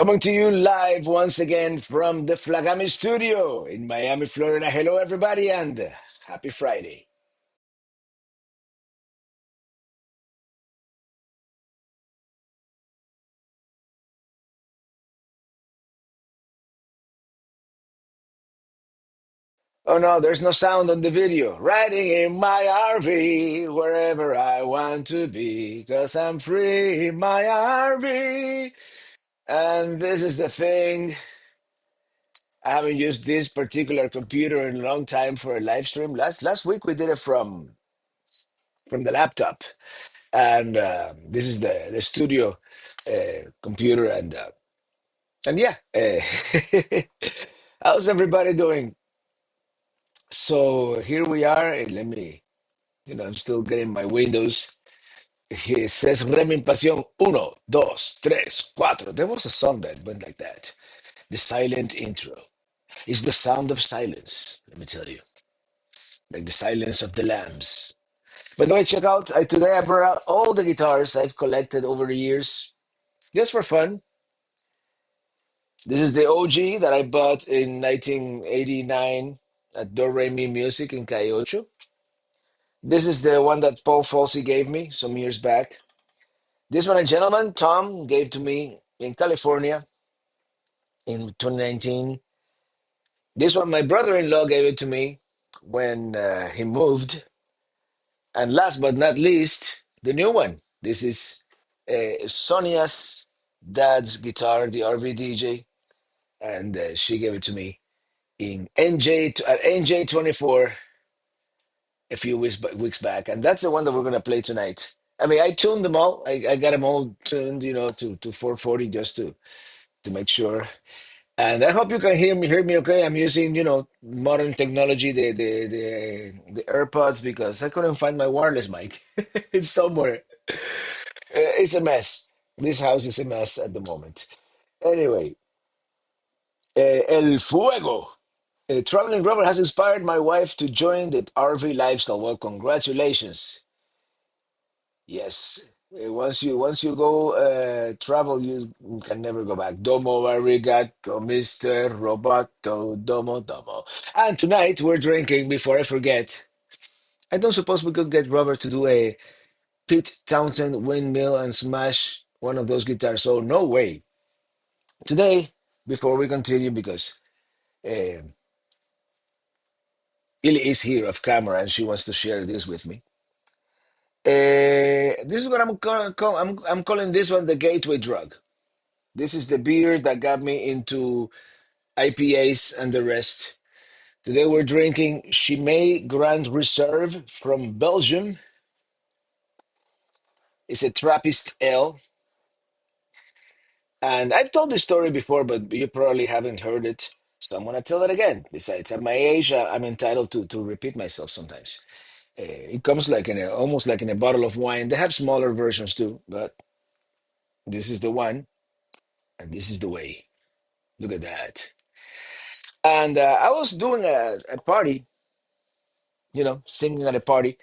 Coming to you live once again from the Flagami studio in Miami, Florida. Hello, everybody, and happy Friday. Oh no, there's no sound on the video. Riding in my RV wherever I want to be, cause I'm free in my RV. And this is the thing. I haven't used this particular computer in a long time for a live stream. Last week we did it from the laptop, and this is the studio computer, and yeah, how's everybody doing? So here we are. Let me, I'm still getting my Windows. It says Remin Pasión uno, dos, tres, cuatro. There was a song that went like that. The silent intro is the sound of silence. Let me tell you, like the silence of the lambs. By the way, check out. Today I brought out all the guitars I've collected over the years, just for fun. This is the OG that I bought in 1989 at Do Re Mi Music in Calle. This is the one that Paul Fossey gave me some years back. This one, a gentleman, Tom, gave to me in California in 2019. This one, my brother-in-law gave it to me when he moved. And last but not least, the new one. This is Sonia's dad's guitar, the RV DJ, and she gave it to me in NJ24 a few weeks back, and that's the one that we're gonna play tonight. I mean, I tuned them all. I got them all tuned, to 440 just to make sure. And I hope you can hear me okay. I'm using, modern technology, the AirPods because I couldn't find my wireless mic. It's somewhere. It's a mess. This house is a mess at the moment. Anyway, El Fuego. Traveling Robert has inspired my wife to join the RV lifestyle. Well, congratulations. Yes. Once you go travel, you can never go back. Domo arigato, Mr. Roboto, domo domo. And tonight we're drinking, before I forget, I don't suppose we could get Robert to do a Pete Townsend windmill and smash one of those guitars. So no way. Today, before we continue, because uh, Illy is here off camera and she wants to share this with me. This is what I'm calling this one the gateway drug. This is the beer that got me into IPAs and the rest. Today we're drinking Chimay Grand Reserve from Belgium. It's a Trappist ale. And I've told this story before, but you probably haven't heard it. So I'm going to tell it again. Besides, at my age, I'm entitled to repeat myself sometimes. It comes like almost like in a bottle of wine. They have smaller versions too, but this is the one, and this is the way. Look at that. And I was doing a party, singing at a party,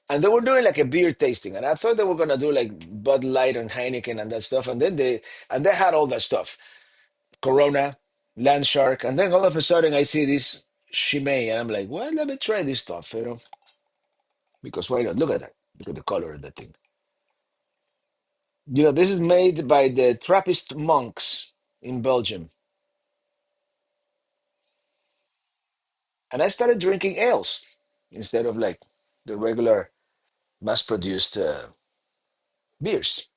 and they were doing like a beer tasting, and I thought they were gonna do like Bud Light and Heineken and that stuff, and then they had all that stuff, Corona, Land Shark, and then all of a sudden I see this Chimay, and I'm like, well, let me try this stuff, because why not? Look at that. Look at the color of that thing. This is made by the Trappist monks in Belgium, and I started drinking ales instead of like the regular mass-produced beers.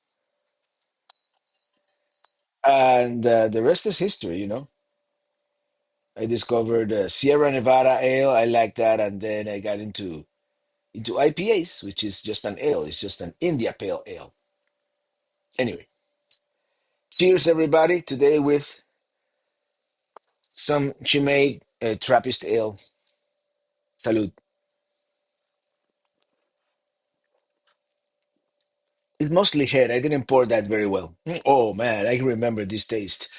And the rest is history. I discovered Sierra Nevada ale. I like that, and then I got into IPAs, which is just an ale. It's just an India Pale Ale. Anyway, cheers, everybody! Today with some Chimay Trappist ale. Salud. It's mostly head. I didn't pour that very well. Oh man, I remember this taste.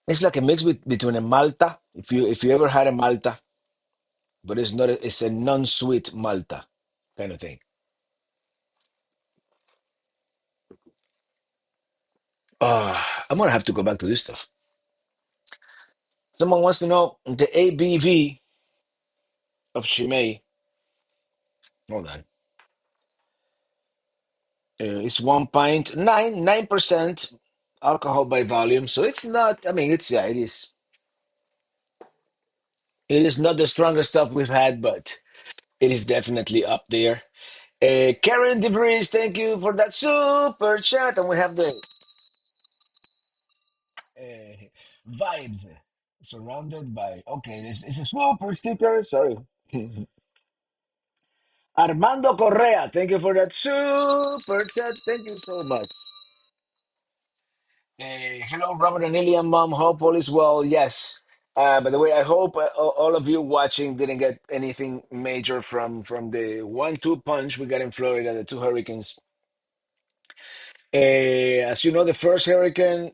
It's like a mix between a Malta, if you ever had a Malta, but it's not. It's a non-sweet Malta kind of thing. I'm gonna have to go back to this stuff. Someone wants to know the ABV of Chimay. Hold on. It's 1.9% alcohol by volume. So it's not, I mean, it's, yeah, it is. It is not the strongest stuff we've had, but it is definitely up there. Karen DeVries, thank you for that super chat. And we have the vibes surrounded by, okay, this is a super sticker. Sorry. Armando Correa, thank you for that super chat. Thank you so much. Hello, Robert and Ilian, mom. Hope all is well. Yes. By the way, I hope all of you watching didn't get anything major from the 1-2 punch we got in Florida, the two hurricanes. As you know, the first hurricane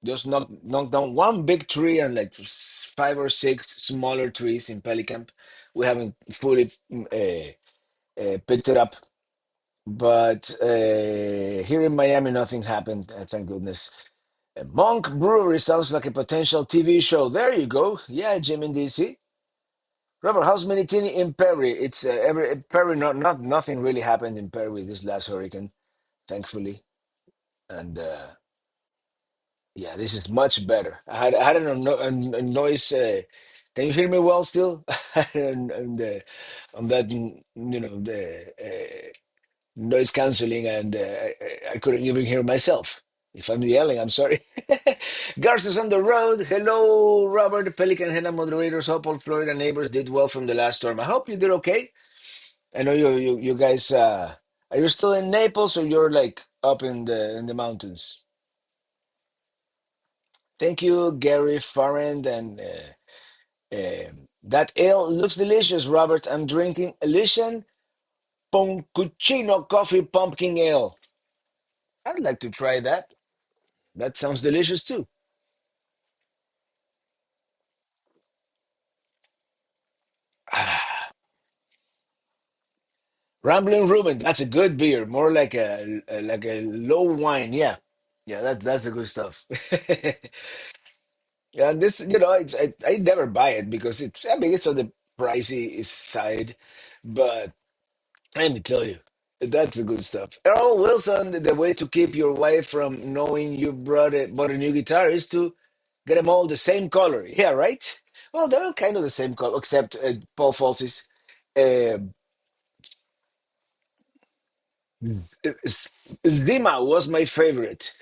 just knocked down one big tree and like five or six smaller trees in Pelicamp. We haven't fully picked it up, but here in Miami, nothing happened. Thank goodness. Monk Brewery sounds like a potential TV show. There you go. Yeah, Jim in DC. Robert, how's Minitini in Perry? It's every Perry. Not nothing really happened in Perry with this last hurricane, thankfully. And yeah, this is much better. I had a noise. Can you hear me well still? and on that, the noise canceling, and I couldn't even hear myself. If I'm yelling, I'm sorry. Garces on the road. Hello, Robert. Pelican Henna moderators. Hope all Florida neighbors did well from the last storm. I hope you did okay. I know you guys. Are you still in Naples or you're like up in the mountains? Thank you, Gary Farrand, and that ale looks delicious, Robert. I'm drinking Elysian Poncuccino Coffee Pumpkin Ale. I'd like to try that. That sounds delicious too. Rambling Ruben, that's a good beer. More like a low wine. Yeah, yeah, that's the good stuff. Yeah, this I never buy it because it's I mean it's on the pricey side, but let me tell you, that's the good stuff. Earl Wilson, the way to keep your wife from knowing you bought a new guitar is to get them all the same color. Yeah, right. Well, they're all kind of the same color, except Paul Falsey's. Uh, Z- Zima was my favorite.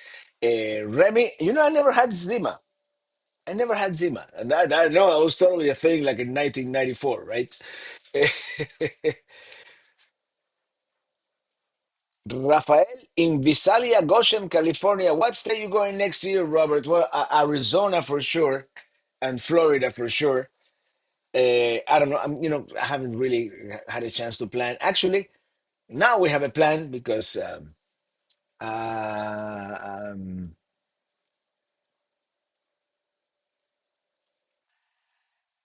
Remy, I never had Zima. I never had Zima, and I know I was totally a thing like in 1994, right? Rafael in Visalia, Goshen, California. What state you going next year, Robert? Well, Arizona for sure, and Florida for sure. I don't know. I haven't really had a chance to plan. Actually, now we have a plan because uh, um,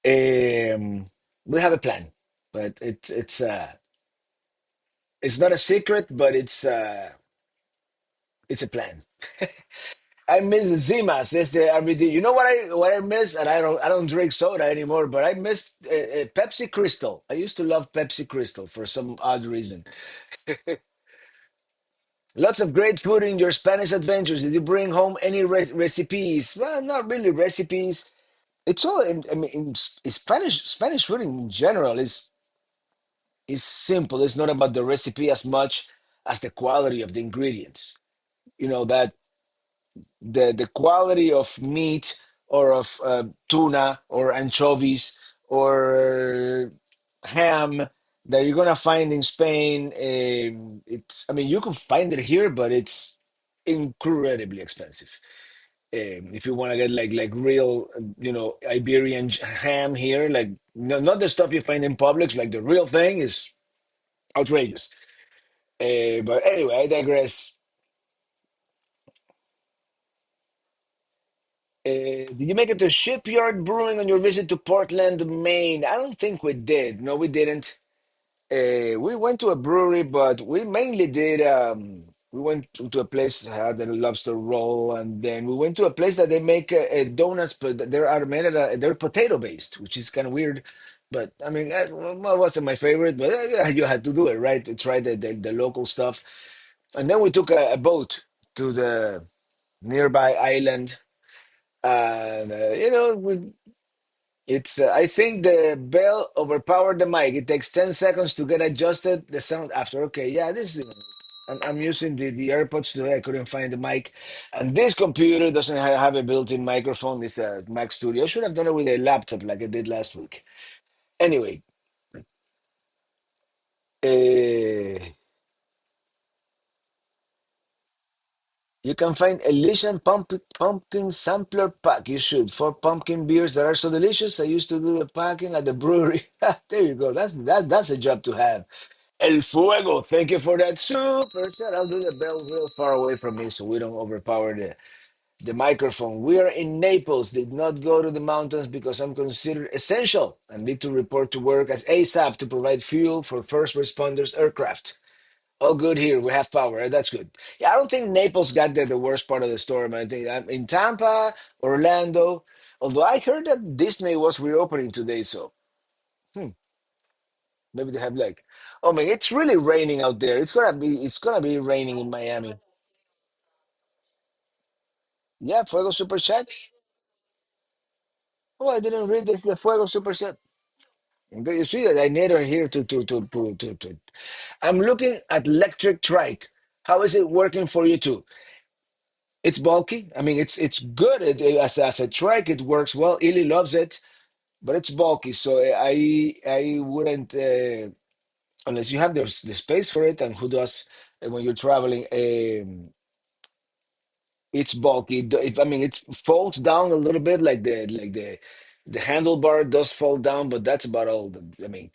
um, we have a plan, but it's not a secret, but it's a plan. I miss Zima, says the RBD. You know what I miss, and I don't drink soda anymore, but I miss Pepsi Crystal. I used to love Pepsi Crystal for some odd reason. Lots of great food in your Spanish adventures. Did you bring home any recipes? Well, not really recipes. It's all. I mean, Spanish food in general is simple. It's not about the recipe as much as the quality of the ingredients. That the quality of meat or of tuna or anchovies or ham that you're gonna find in Spain. It's I mean you can find it here, but it's incredibly expensive. If you want to get like real, Iberian ham here, like no, not the stuff you find in Publix, like the real thing is outrageous. But anyway, I digress. Did you make it to Shipyard Brewing on your visit to Portland, Maine? I don't think we did. No, we didn't. We went to a brewery, but we mainly did. We went to a place that had a lobster roll, and then we went to a place that they make donuts, but they're are made they're potato based, which is kind of weird. But I mean, well, it wasn't my favorite, but you had to do it, right? To try the local stuff. And then we took a boat to the nearby island, and it's I think the bell overpowered the mic. It takes 10 seconds to get adjusted. The sound after. Okay, yeah, this is. I'm using the AirPods today. I couldn't find the mic, and this computer doesn't have a built-in microphone. It's a Mac Studio. I should have done it with a laptop like I did last week. Anyway, uh, you can find Elysian pumpkin sampler pack. You should for pumpkin beers that are so delicious. I used to do the packing at the brewery. There you go. That's a job to have. El Fuego, thank you for that super chat. I'll do the bell real far away from me so we don't overpower the microphone. We are in Naples, did not go to the mountains because I'm considered essential and need to report to work as ASAP to provide fuel for first responders aircraft. All good here. We have power. That's good. Yeah, I don't think Naples got the worst part of the storm. I think I'm in Tampa, Orlando. Although I heard that Disney was reopening today, so hmm, maybe they have like, oh man, it's really raining out there. It's gonna be raining in Miami. Yeah, Fuego Super Chat. Oh, I didn't read the Fuego Super Chat. But you see that I need her here to. I'm looking at electric trike. How is it working for you too? It's bulky. I mean, it's good as a trike. It works well. Illy loves it, but it's bulky. So I wouldn't unless you have the space for it. And who does when you're traveling? It's bulky. I mean, it folds down a little bit, like the handlebar does fall down, but that's about all. I mean,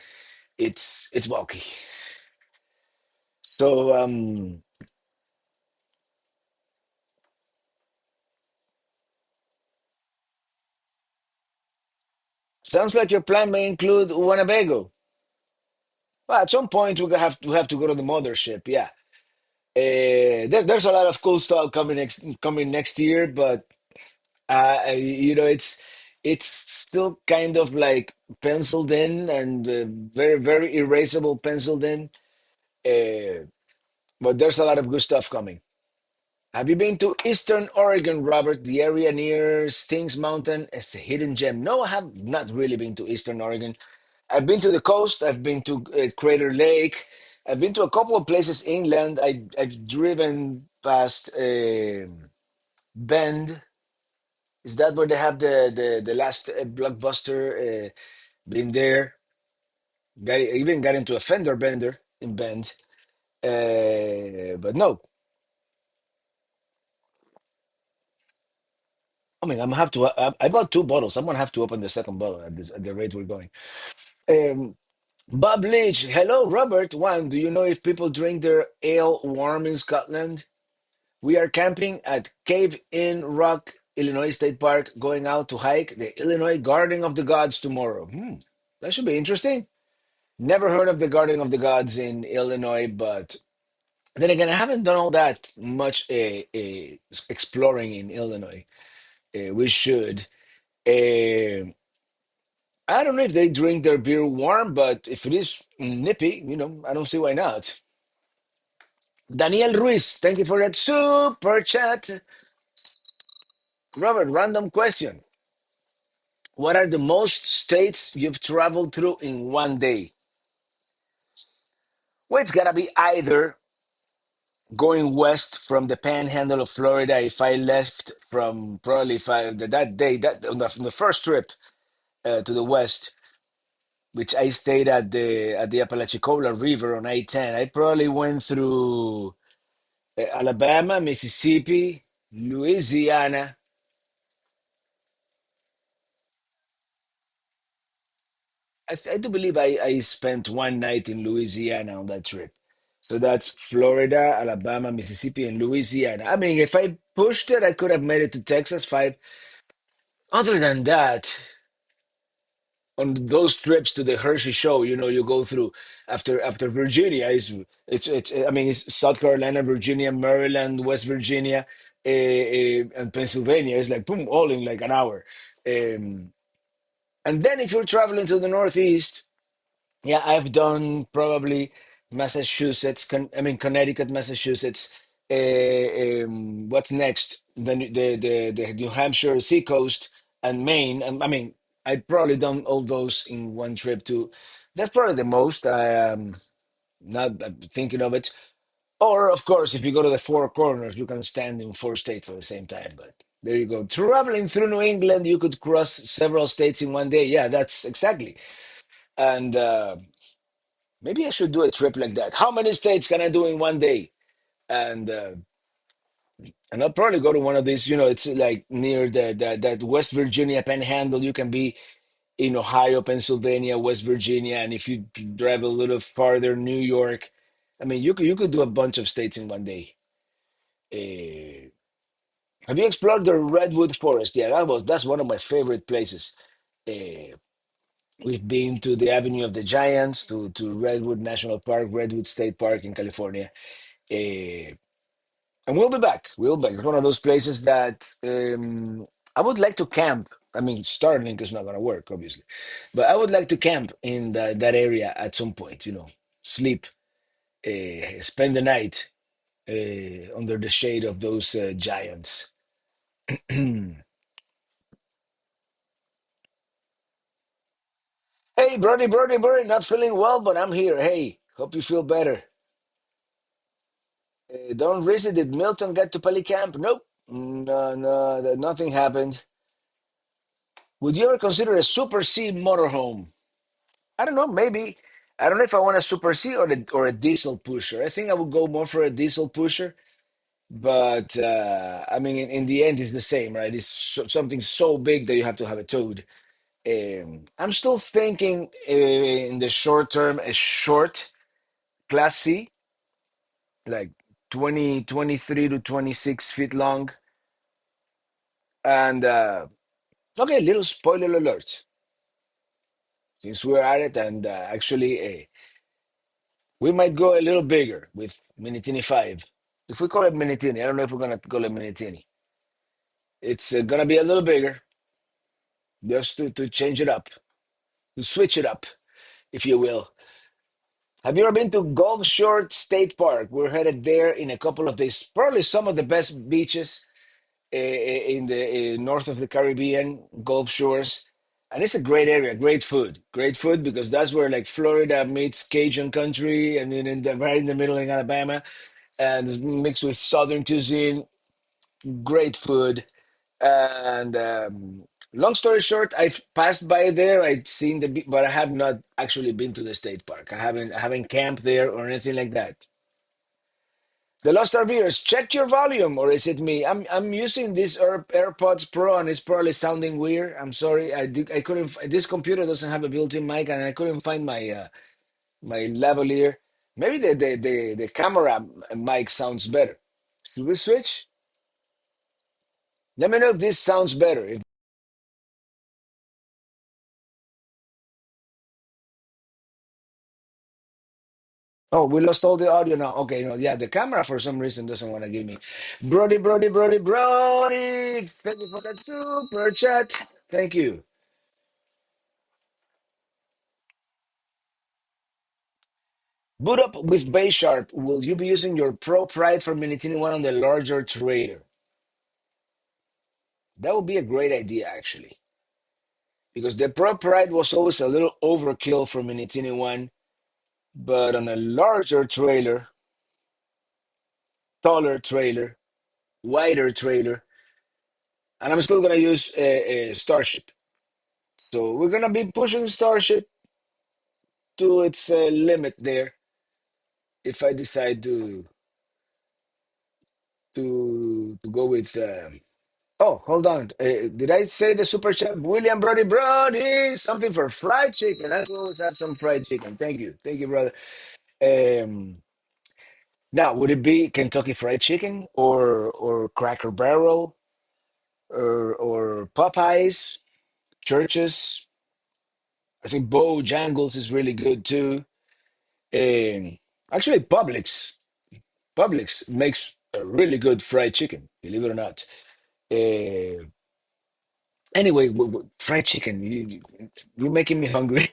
it's bulky. So sounds like your plan may include Winnebago. Well, at some point we have to go to the mothership. Yeah, there's a lot of cool stuff coming next year, but it's still kind of like penciled in and very very erasable penciled in. Uh, but there's a lot of good stuff coming. Have you been to Eastern Oregon, Robert? The area near Stings Mountain is a hidden gem. No, I have not really been to Eastern Oregon. I've been to the coast. I've been to Crater Lake. I've been to a couple of places inland. I've driven past Bend. Is that where they have the last blockbuster? Been there. Even got into a fender bender in Bend. But no, I mean I'm have to. I bought two bottles. I'm gonna have to open the second bottle at the rate we're going. Um, Bob Leach, hello, Robert. One, do you know if people drink their ale warm in Scotland? We are camping at Cave in Rock, Illinois State Park, going out to hike the Illinois Garden of the Gods tomorrow. That should be interesting. Never heard of the Garden of the Gods in Illinois, but then again, I haven't done all that much exploring in Illinois. We should. Uh, I don't know if they drink their beer warm, but if it is nippy, I don't see why not. Daniel Ruiz, thank you for that super chat. Robert, random question. What are the most states you've traveled through in one day? Well, it's gotta be either going west from the panhandle of Florida. If I left from probably if I that day that on the first trip to the west, which I stayed at the Apalachicola River on I-10, I probably went through Alabama, Mississippi, Louisiana. I do believe I spent one night in Louisiana on that trip. So that's Florida, Alabama, Mississippi, and Louisiana. I mean, if I pushed it, I could have made it to Texas five. Other than that, on those trips to the Hershey show, you go through after Virginia it's I mean it's South Carolina, Virginia, Maryland, West Virginia, and Pennsylvania. It's like boom, all in like an hour. Um, and then if you're traveling to the Northeast, yeah, I've done probably Massachusetts, I mean Connecticut, Massachusetts. What's next? The New Hampshire seacoast and Maine. And I mean, I've probably done all those in one trip too. That's probably the most. I am not thinking of it. Or of course, if you go to the Four Corners, you can stand in four states at the same time. But there you go. Traveling through New England, you could cross several states in one day. Yeah, that's exactly. And maybe I should do a trip like that. How many states can I do in one day? And I'll probably go to one of these. It's like near that West Virginia Panhandle. You can be in Ohio, Pennsylvania, West Virginia, and if you drive a little farther, New York. I mean, you could do a bunch of states in one day. Uh, have you explored the Redwood Forest? Yeah, that's one of my favorite places. Uh, we've been to the Avenue of the Giants, to Redwood National Park, Redwood State Park in California. Uh, and we'll be back. We'll be back. It's one of those places that I would like to camp. I mean, Starlink is not going to work, obviously, but I would like to camp in that area at some point. Sleep, spend the night under the shade of those giants. Hey, Brody, Brody, Brody, not feeling well, but I'm here. Hey, hope you feel better. Don't risk it. Did Milton get to Pelicamp? Nope. No, no, nothing happened. Would you ever consider a Super C motorhome? I don't know. Maybe. I don't know if I want a Super C or a diesel pusher. I think I would go more for a diesel pusher. But I mean, in the end, it's the same, right? It's something so big that you have to have it towed. I'm still thinking in the short term, a short Class C, like 23 to 26 feet long. And okay, little spoiler alert, since we're at it, and actually, we might go a little bigger with Minitini 5. If we call it Minitini, I don't know if we're going to call it Minitini. It's going to be a little bigger, just to change it up, to switch it up, if you will. Have you ever been to Gulf Shore State Park? We're headed there in a couple of days. Probably some of the best beaches in the north of the Caribbean, Gulf Shores. And it's a great area, great food because that's where like Florida meets Cajun country, and then right in the middle in Alabama, and it's mixed with Southern cuisine, great food. And long story short, I've passed by there. I've seen but I have not actually been to the state park. I haven't camped there or anything like that. The Lost Viewers, check your volume, or is it me? I'm using this AirPods Pro, and it's probably sounding weird. I'm sorry. I couldn't. This computer doesn't have a built-in mic, and I couldn't find my lavalier. Maybe the camera mic sounds better. Should we switch? Let me know if this sounds better. Oh, we lost all the audio now. Okay, no, yeah, the camera for some reason doesn't want to give me. Brody, Brody, Brody, Brody. Thank you for that super chat. Thank you. Boot up with Bay Sharp. Will you be using your Pro Pride for Minitini One on the larger trailer? That would be a great idea, actually, because the Pro Pride was always a little overkill for Minitini One, but on a larger trailer, taller trailer, wider trailer, and I'm still gonna use a Starship. So we're gonna be pushing Starship to its limit there. If I decide to go with oh, hold on. Did I say the super chef William Brody Brody? Something for fried chicken. Let's always have some fried chicken. Thank you, brother. Um, now, would it be Kentucky Fried Chicken or Cracker Barrel or Popeyes, Churches? I think Bojangles is really good too. Um, Actually, Publix makes a really good fried chicken, believe it or not. Uh, anyway, fried chicken, you're making me hungry.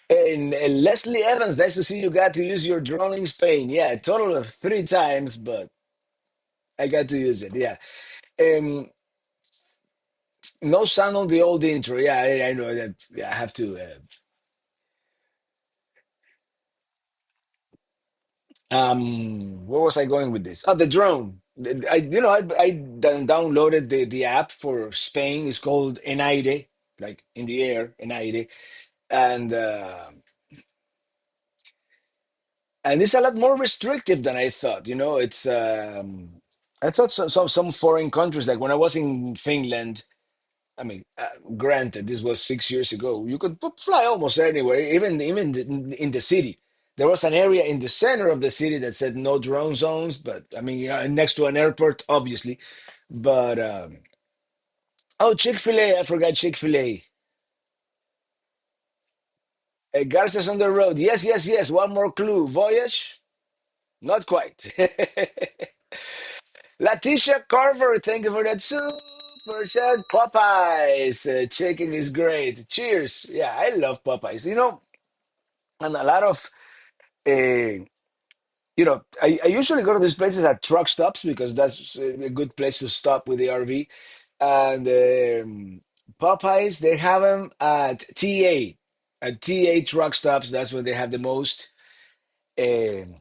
And Leslie Evans, nice to see you got to use your drone in Spain. Yeah, a total of 3 times, but I got to use it. Yeah. Um, no sound on the old intro. Yeah, I know that. Yeah, I have to. Where was I going with this? Oh, the drone. I downloaded the app for Spain. It's called En Aire, like in the air, En Aire, and and it's a lot more restrictive than I thought. It's I thought some foreign countries, like when I was in Finland. I mean, granted, this was 6 years ago. You could fly almost anywhere, even in the city. There was an area in the center of the city that said no drone zones, but I mean, yeah, next to an airport, obviously. But oh, Chick-fil-A, I forgot Chick-fil-A. Garces on the road. Yes, yes, yes. One more clue. Voyage? Not quite. Letitia Carver, thank you for that super chat. Popeyes, chicken is great. Cheers. Yeah, I love Popeyes. And a lot of, uh, I usually go to these places at truck stops because that's a good place to stop with the RV. And Popeyes, they have them at TA. At TA truck stops, that's where they have the most. Um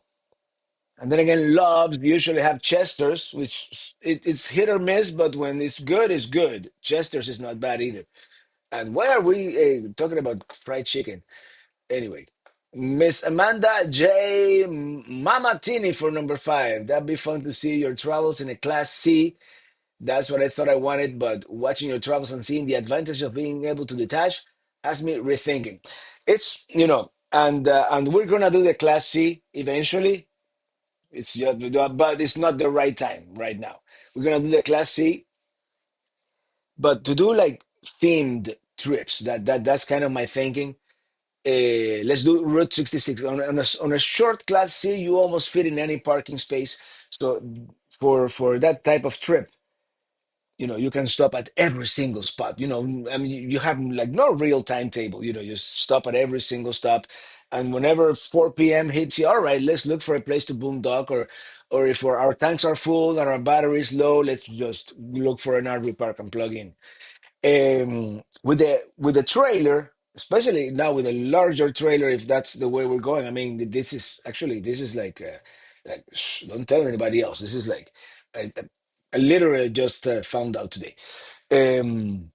and then again, Love's usually have Chester's, which it's hit or miss, but when it's good, it's good. Chester's is not bad either. And why are we talking about fried chicken? Anyway, Miss Amanda J. Mamatini for number 5. That'd be fun to see your travels in a Class C. That's what I thought I wanted, but watching your travels and seeing the advantage of being able to detach has me rethinking. And we're gonna do the Class C eventually. It's just, but it's not the right time right now. We're gonna do the Class C, but to do like themed trips, that's kind of my thinking. Let's do Route 66 on a short Class C. You almost fit in any parking space. So for that type of trip, you can stop at every single spot. I mean, you have like no real timetable. You stop at every single stop, and whenever 4 p.m. hits you, all right, let's look for a place to boondock, or if our tanks are full and our battery is low, let's just look for an RV park and plug in. With the trailer, especially now with a larger trailer, if that's the way we're going. I mean, this is like, don't tell anybody else. This is like, I literally just found out today. Um,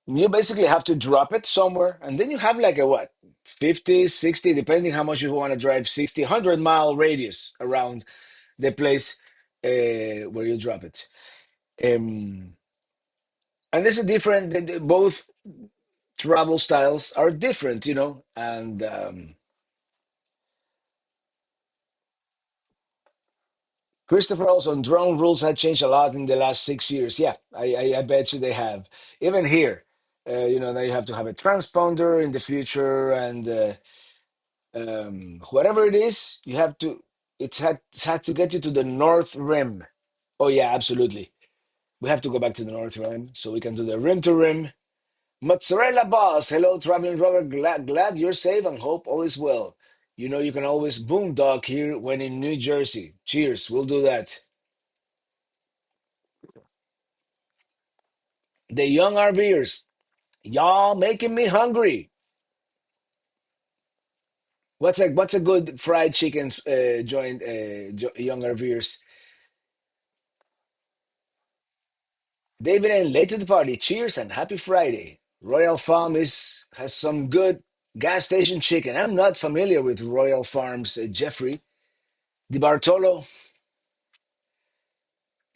you basically have to drop it somewhere, and then you have like a what, 50, 60, depending how much you want to drive, 60, 100 mile radius around the place where you drop it. Um, and this is different. Both travel styles are different, and Christopher also, drone rules have changed a lot in the last 6 years. Yeah, I bet you they have. Even here, now you have to have a transponder in the future, and whatever it is, it's had to get you to the North Rim. Oh yeah, absolutely. We have to go back to the North Rim so we can do the rim to rim. Mozzarella Boss, hello, traveling Robert. Glad you're safe and hope all is well. You can always boondock here when in New Jersey. Cheers, we'll do that. The young RVers, y'all making me hungry. What's a good fried chicken joint, young RVers? David and late to the party. Cheers and happy Friday. Royal Farm has some good gas station chicken. I'm not familiar with Royal Farms, Jeffrey. Di Bartolo,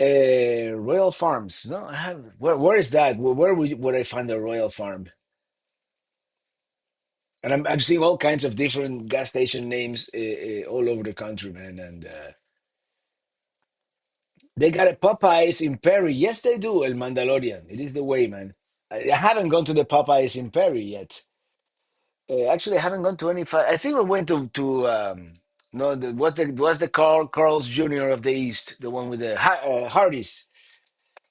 Royal Farms. No, I have. Where is that? Where would I find a Royal Farm? And I'm seeing all kinds of different gas station names all over the country, man. And they got a Popeyes in Perry. Yes, they do. El Mandalorian. It is the way, man. I haven't gone to the Popeyes in Perry yet. Actually, I haven't gone to any. I think we went to no, what's the Carl's Jr. of the East, the one with the Hardee's.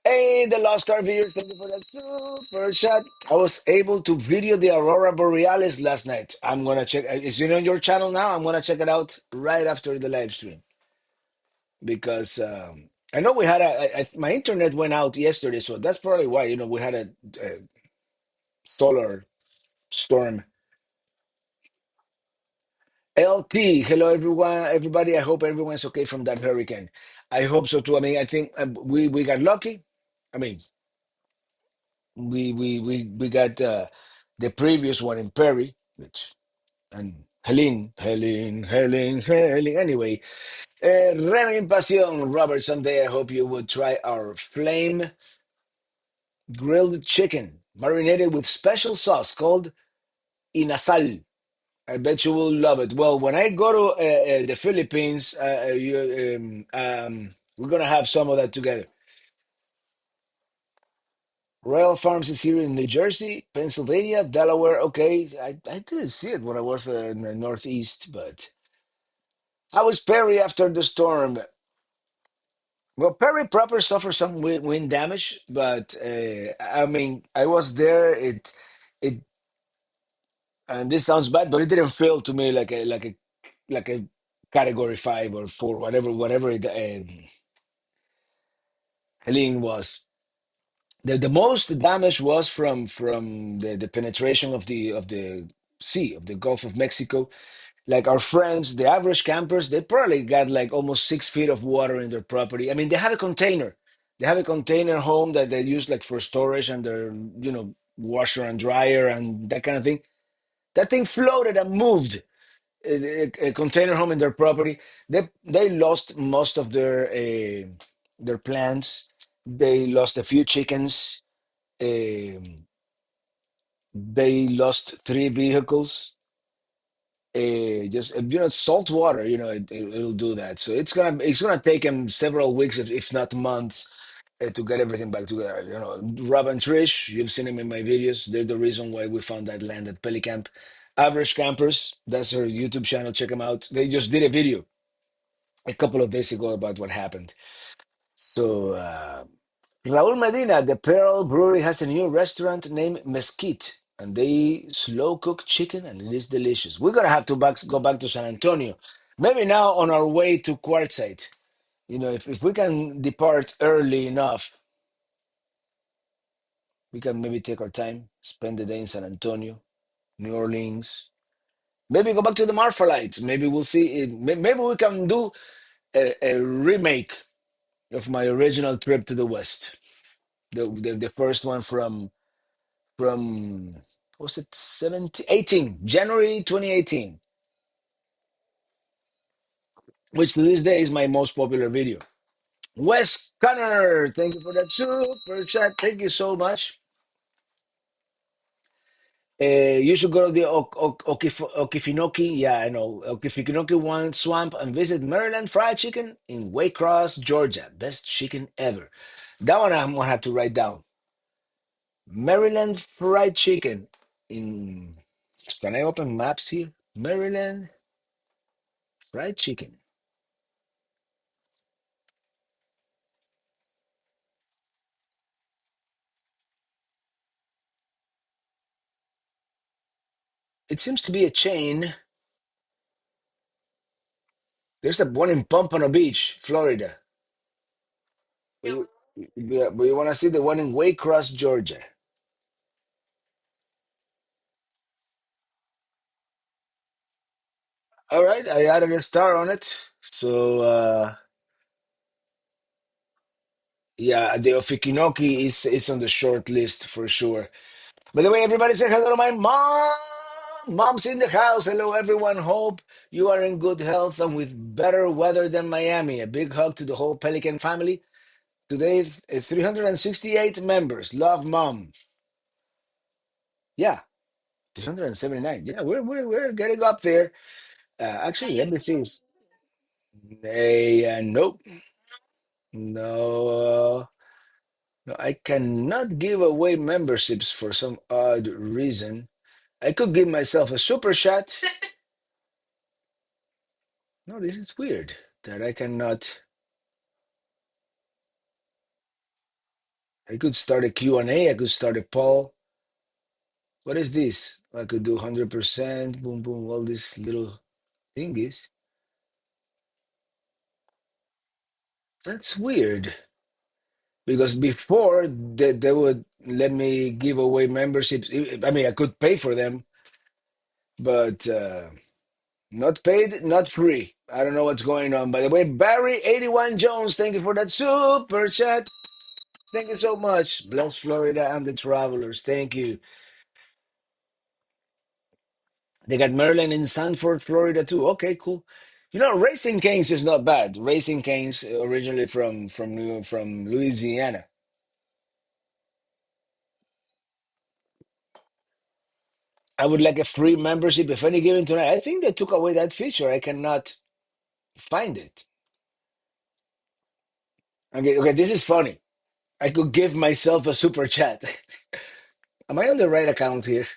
Hey, the Lost Star viewers, thank you for that super chat. I was able to video the Aurora Borealis last night. I'm gonna check. Is it on your channel now? I'm gonna check it out right after the live stream because I know we had my internet went out yesterday, so that's probably why. We had a solar storm. LT, hello everyone, everybody. I hope everyone's okay from that hurricane. I hope so too. I mean, I think we got lucky. I mean, we got the previous one in Perry, which and Helene. Anyway, Remy Pasión, Robert. Someday I hope you would try our flame grilled chicken, marinated with special sauce called inasal. I bet you will love it. Well, when I go to the Philippines, we're gonna have some of that together. Royal Farms is here in New Jersey, Pennsylvania, Delaware. Okay, I didn't see it when I was in the Northeast, but how was Perry after the storm? Well, Perry proper suffered some wind damage, but I mean, I was there. It and this sounds bad, but it didn't feel to me like a category 5 or 4, whatever Helene was. The most damage was from the penetration of the sea of the Gulf of Mexico. Like our friends, the average campers, they probably got like almost 6 feet of water in their property. I mean, they have a container. They have a container home that they use like for storage and their washer and dryer and that kind of thing. That thing floated and moved. A container home in their property. They lost most of their plants. They lost a few chickens. Um, they lost 3 vehicles. Just salt water. It'll do that. So it's gonna take them several weeks, if not months, to get everything back together. Rob and Trish, you've seen them in my videos. They're the reason why we found that land at Pelicamp. Average Campers, that's her YouTube channel. Check them out. They just did a video a couple of days ago about what happened. So, Raul Medina, the Pearl Brewery has a new restaurant named Mesquite, and they slow cook chicken, and it is delicious. We're gonna have to go back to San Antonio, maybe now on our way to Quartzsite. If we can depart early enough, we can maybe take our time, spend the day in San Antonio, New Orleans, maybe go back to the Marfalites. Maybe we'll see. Maybe we can do a remake of my original trip to the West. The first one from was it 17 18 January 2018, which to this day is my most popular video. Wes Connor, thank you for that super chat. Thank you so much. You should go to the Okefenokee, yeah, I know, Okefenokee one swamp and visit Maryland Fried Chicken in Waycross, Georgia. Best chicken ever. That one I'm gonna have to write down. Maryland Fried Chicken in. Can I open maps here? Maryland Fried Chicken. It seems to be a chain. There's a one in Pompano Beach, Florida. But you want to see the one in Waycross, Georgia. All right, I added a star on it. So yeah, the Ofikinoki is on the short list for sure. By the way, everybody say hello to my mom. Mom's in the house. Hello, everyone. Hope you are in good health and with better weather than Miami. A big hug to the whole Pelican family. Today, 368 members. Love, mom. Yeah, 379. Yeah, we're getting up there. Actually, let me see. Nope. No, I cannot give away memberships for some odd reason. I could give myself a super chat. No, this is weird that I cannot. I could start a Q&A. I could start a poll. What is this? I could do 100%, boom, boom, all these little thingies. That's weird because before they would let me give away memberships. I mean, I could pay for them, but not paid, not free. I don't know what's going on. By the way, Barry81 Jones, thank you for that super chat. Thank you so much. Bless Florida and the travelers. Thank you. They got Maryland and Sanford, Florida too. Okay, cool. You know, Racing Canes is not bad. Racing Canes originally from Louisiana. I would like a free membership if any given tonight. I think they took away that feature. I cannot find it. Okay, okay, this is funny. I could give myself a super chat. Am I on the right account here?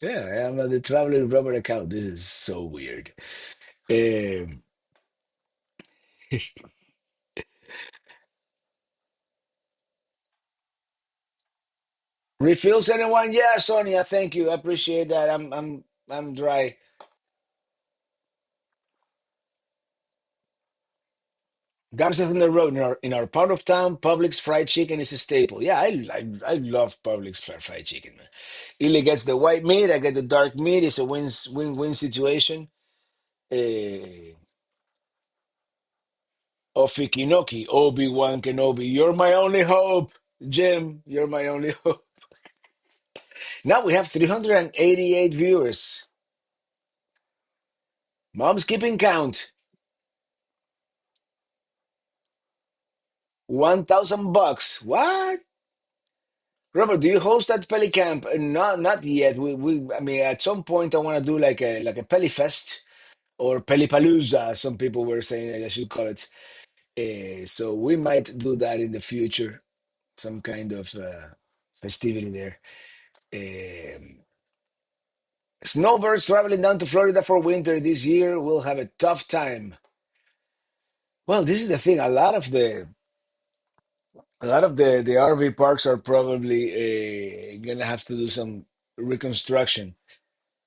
Yeah, I am on the traveling Robert account. This is so weird. Um, Refills anyone? Yeah, Sonia, thank you. I appreciate that. I'm dry. Garza from the road in our part of town, Publix fried chicken is a staple. Yeah, I love Publix fried chicken, man. Illy gets the white meat, I get the dark meat. It's a win-win situation. Uh, Ofikinoki, Obi-Wan Kenobi, you're my only hope, Jim. You're my only hope. Now we have 388 viewers. Mom's keeping count. $1,000. What? Robert, do you host at Pelicamp? Not yet. I mean, at some point, I want to do like a Pelifest or Pelipalooza. Some people were saying that I should call it. So we might do that in the future. Some kind of festivity there. Um, Snowbirds traveling down to Florida for winter this year will have a tough time. Well, this is the thing. A lot of the RV parks are probably gonna have to do some reconstruction.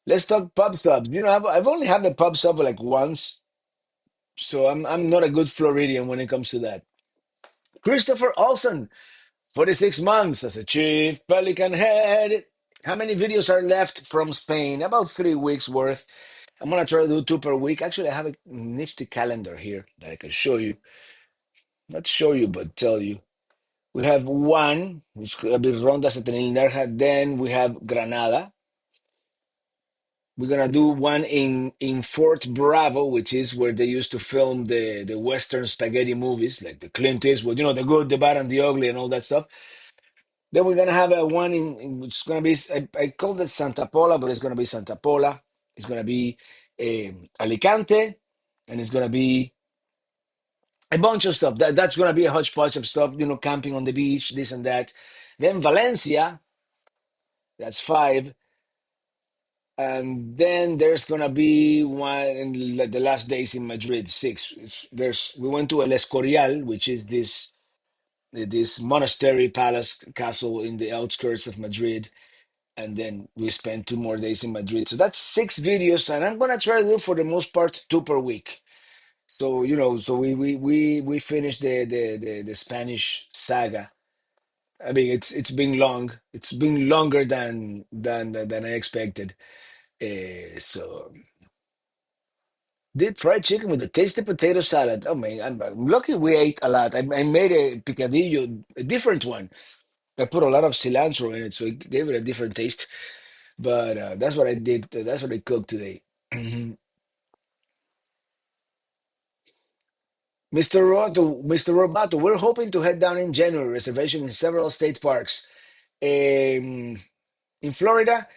Let's talk pub subs. You know, I've only had the pub sub like once, so I'm not a good Floridian when it comes to that. Christopher Olson, 46 months as a chief pelican head. How many videos are left from Spain? About 3 weeks worth. I'm gonna try to do two per week. Actually, I have a nifty calendar here that I can show you. Not show you, but tell you. We have one, which could be Rondas at Tenil Nerja. Then we have Granada. We're gonna do one in Fort Bravo, which is where they used to film the Western spaghetti movies, like the Clint Eastwood, the good, the bad, and the ugly, and all that stuff. Then we're gonna have a one which is gonna be I called it Santa Pola, but it's gonna be Santa Pola. It's gonna be Alicante, and it's gonna be a bunch of stuff. That's gonna be a hodgepodge of stuff, camping on the beach, this and that. Then Valencia, that's five. And then there's gonna be one in the last days in Madrid, six. We went to El Escorial, which is this monastery palace castle in the outskirts of Madrid, and then we spent 2 more days in Madrid. So that's six videos, and I'm gonna try to do for the most part two per week. So so we finished the Spanish saga. I mean, it's been long. It's been longer than I expected. So did fried chicken with a tasty potato salad. Oh man, I'm lucky we ate a lot. I made a picadillo, a different one. I put a lot of cilantro in it, so it gave it a different taste. But that's what I did. That's what I cooked today. Mhm. Mr. Robato, we're hoping to head down in January. Reservation in several state parks. In Florida,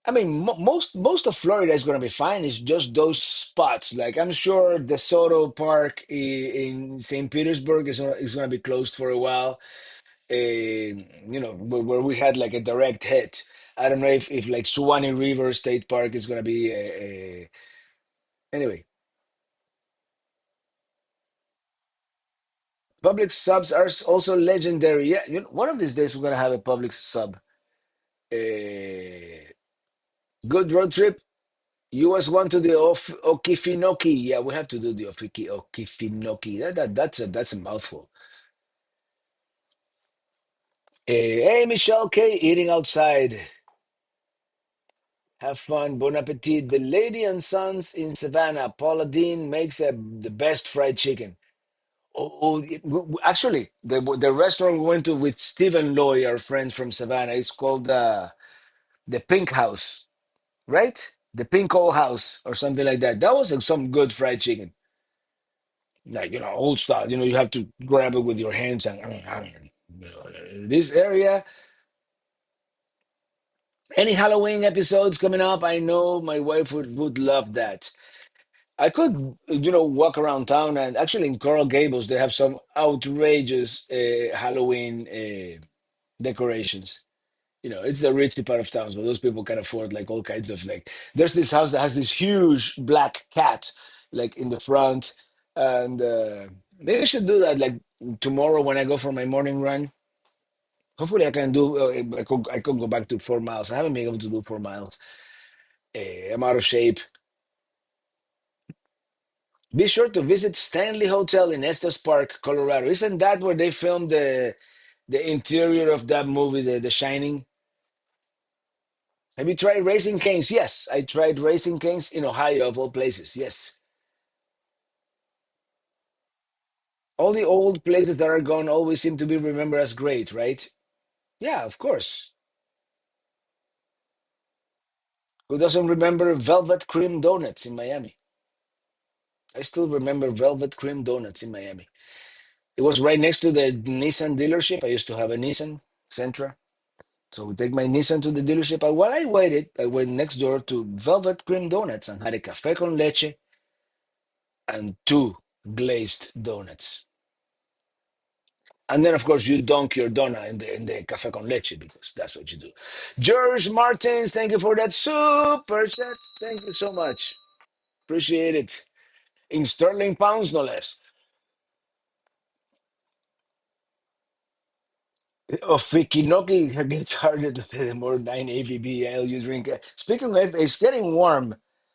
I mean, most of Florida is going to be fine. It's just those spots. Like I'm sure the Soto Park in St. Petersburg is going to be closed for a while. Where we had like a direct hit. I don't know if like Suwannee River State Park is going to be anyway. Public subs are also legendary. Yeah, one of these days we're going to have a public sub. Uh, Good road trip. US one to the Okefenokee. Yeah, we have to do the Okefenokee. That's a mouthful. Hey, Michelle K, eating outside. Have fun. Bon appetit. The Lady and Sons in Savannah. Paula Dean makes the best fried chicken. Actually, the restaurant we went to with Steve and Loy, our friends from Savannah, it's called the Pink House, right? The Pink Old House or something like that. That was some good fried chicken. Like old style, you have to grab it with your hands and this area. Any Halloween episodes coming up? I know my wife would love that. I could walk around town, and actually in Coral Gables they have some outrageous Halloween decorations. It's the ritzy part of town, so those people can afford like all kinds of like. There's this house that has this huge black cat, like in the front, and maybe I should do that like tomorrow when I go for my morning run. Hopefully, I can do. I could go back to 4 miles. I haven't been able to do 4 miles. I'm out of shape. Be sure to visit Stanley Hotel in Estes Park, Colorado. Isn't that where they filmed the interior of that movie, The Shining? Have you tried Racing Canes? Yes, I tried Racing Canes in Ohio, of all places. Yes. All the old places that are gone always seem to be remembered as great, right? Yeah, of course. Who doesn't remember Velvet Cream Donuts in Miami? I still remember Velvet Cream Donuts in Miami. It was right next to the Nissan dealership. I used to have a Nissan Sentra. So we take my Nissan to the dealership. And while I waited, I went next door to Velvet Cream Donuts and had a café con leche and two glazed donuts. And then, of course, you dunk your donut in the café con leche because that's what you do. George Martins, thank you for that super chat. Thank you so much. Appreciate it. In sterling pounds, no less. Fikinoki gets harder to say the more 9 AVB you drink. Speaking of, it's getting warm.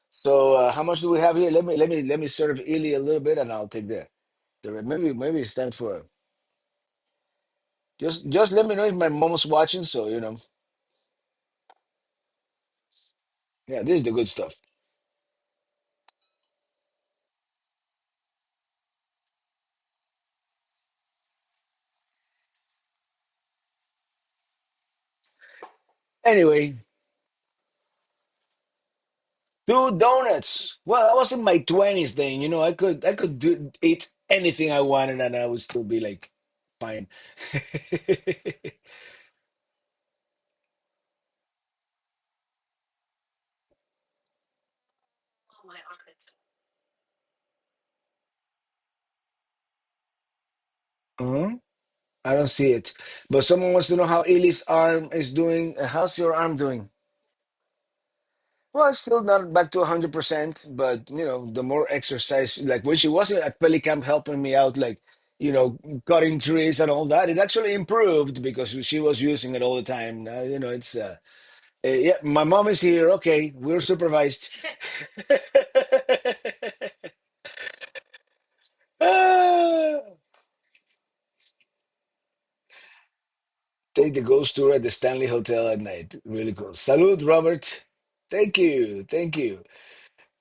So how much do we have here? Let me serve Illy a little bit, and I'll take maybe it's time for just let me know if my mom's watching. So yeah, this is the good stuff. Anyway, two donuts. Well, I was in my 20s then. Eat anything I wanted, and I would still be like fine. Uh-huh. I don't see it. But someone wants to know how Ely's arm is doing. How's your arm doing? Well, it's still not back to 100%, but the more exercise, like when she wasn't at Pelicamp helping me out, like, cutting trees and all that, it actually improved because she was using it all the time. Now, it's yeah, my mom is here. Okay, we're supervised. Ah, take the ghost tour at the Stanley Hotel at night. Really cool. Salud, Robert. Thank you. Thank you.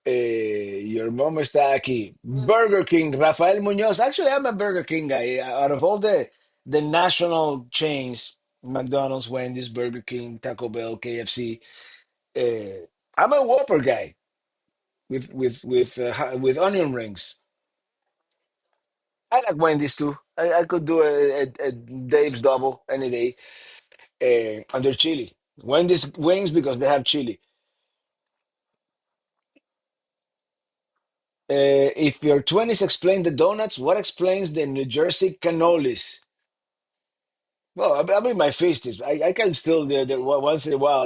Your mom está aquí. Burger King, Rafael Muñoz. Actually, I'm a Burger King guy. Out of all the national chains, McDonald's, Wendy's, Burger King, Taco Bell, KFC, I'm a Whopper guy with onion rings. I like Wendy's too. I could do a Dave's double any day. And they're chili. Wendy's wings because they have chili. If your 20s explain the donuts, what explains the New Jersey cannolis? Well, I mean, my fist is. I can still once in a while,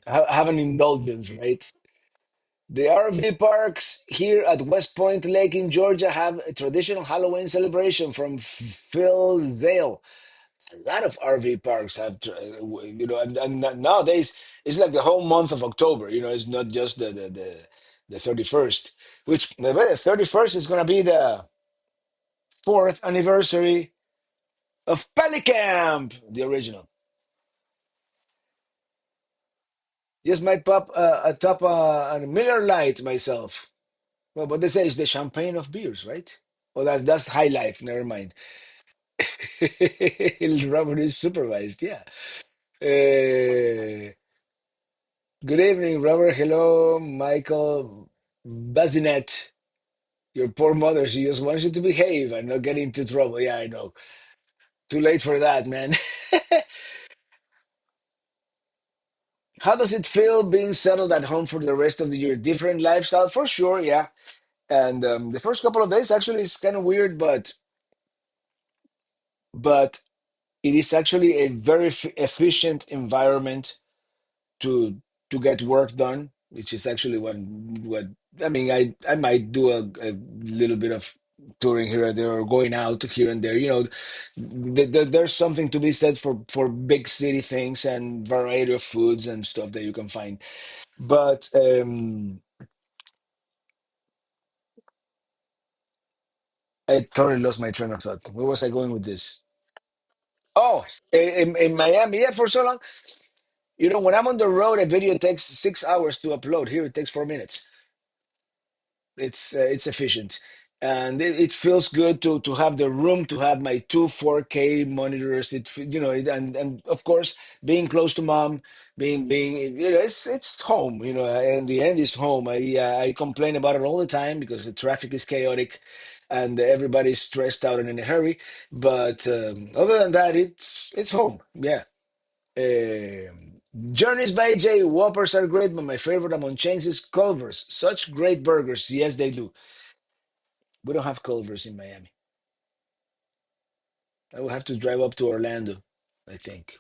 have an indulgence, right? The RV parks here at West Point Lake in Georgia have a traditional Halloween celebration from Phil Zale. A lot of RV parks have, and nowadays it's like the whole month of October. It's not just the 31st, which the 31st is going to be the fourth anniversary of Pelicamp, the original. Yes, my pop atop a Miller Lite myself. Well, but they say it's the champagne of beers, right? Oh, that's High Life. Never mind. Robert is supervised. Yeah. Good evening, Robert. Hello, Michael Bazinet. Your poor mother. She just wants you to behave and not get into trouble. Yeah, I know. Too late for that, man. How does it feel being settled at home for the rest of the year? Different lifestyle, for sure. Yeah. And the first couple of days actually is kind of weird, but it is actually a very efficient environment to get work done, which is actually what I mean. I might do a little bit of touring here and there or going out here and there. There's something to be said for big city things and variety of foods and stuff that you can find. But I totally lost my train of thought. Where was I going with this? Oh, in Miami, yeah, for so long. When I'm on the road, a video takes 6 hours to upload. Here, it takes 4 minutes. It's efficient, and it feels good to have the room to have my two 4K monitors. And of course, being close to mom, being it's home. In the end, it's home. I complain about it all the time because the traffic is chaotic, and everybody's stressed out and in a hurry. But other than that, it's home. Yeah. Journeys by J. Whoppers are great, but my favorite among chains is Culver's. Such great burgers. Yes, they do. We don't have Culver's in Miami. I will have to drive up to Orlando, I think.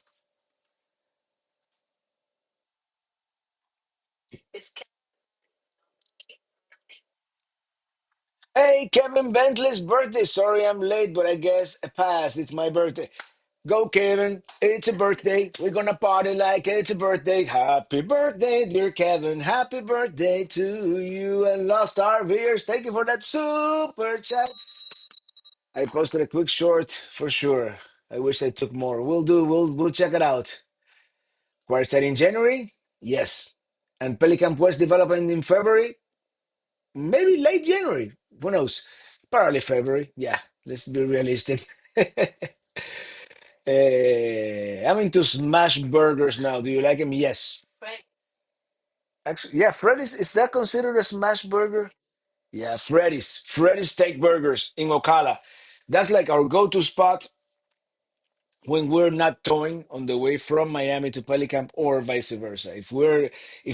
Hey, Kevin Bentley's birthday. Sorry I'm late, but I guess a pass. It's my birthday. Go, Kevin. It's a birthday. We're gonna party like it's a birthday. Happy birthday, dear Kevin. Happy birthday to you and Lost RVers. Thank you for that super chat. I posted a quick short for sure. I wish I took more. We'll do. We'll check it out. Quartet in January, yes. And Pelicamp West development in February, maybe late January. Who knows? Probably February. Yeah, let's be realistic. I'm into smash burgers now. Do you like them? Yes. Actually, yeah, Freddy's, is that considered a smash burger? Yeah, Freddy's steak burgers in Ocala. That's like our go-to spot when we're not towing on the way from Miami to Pelicamp or vice versa. If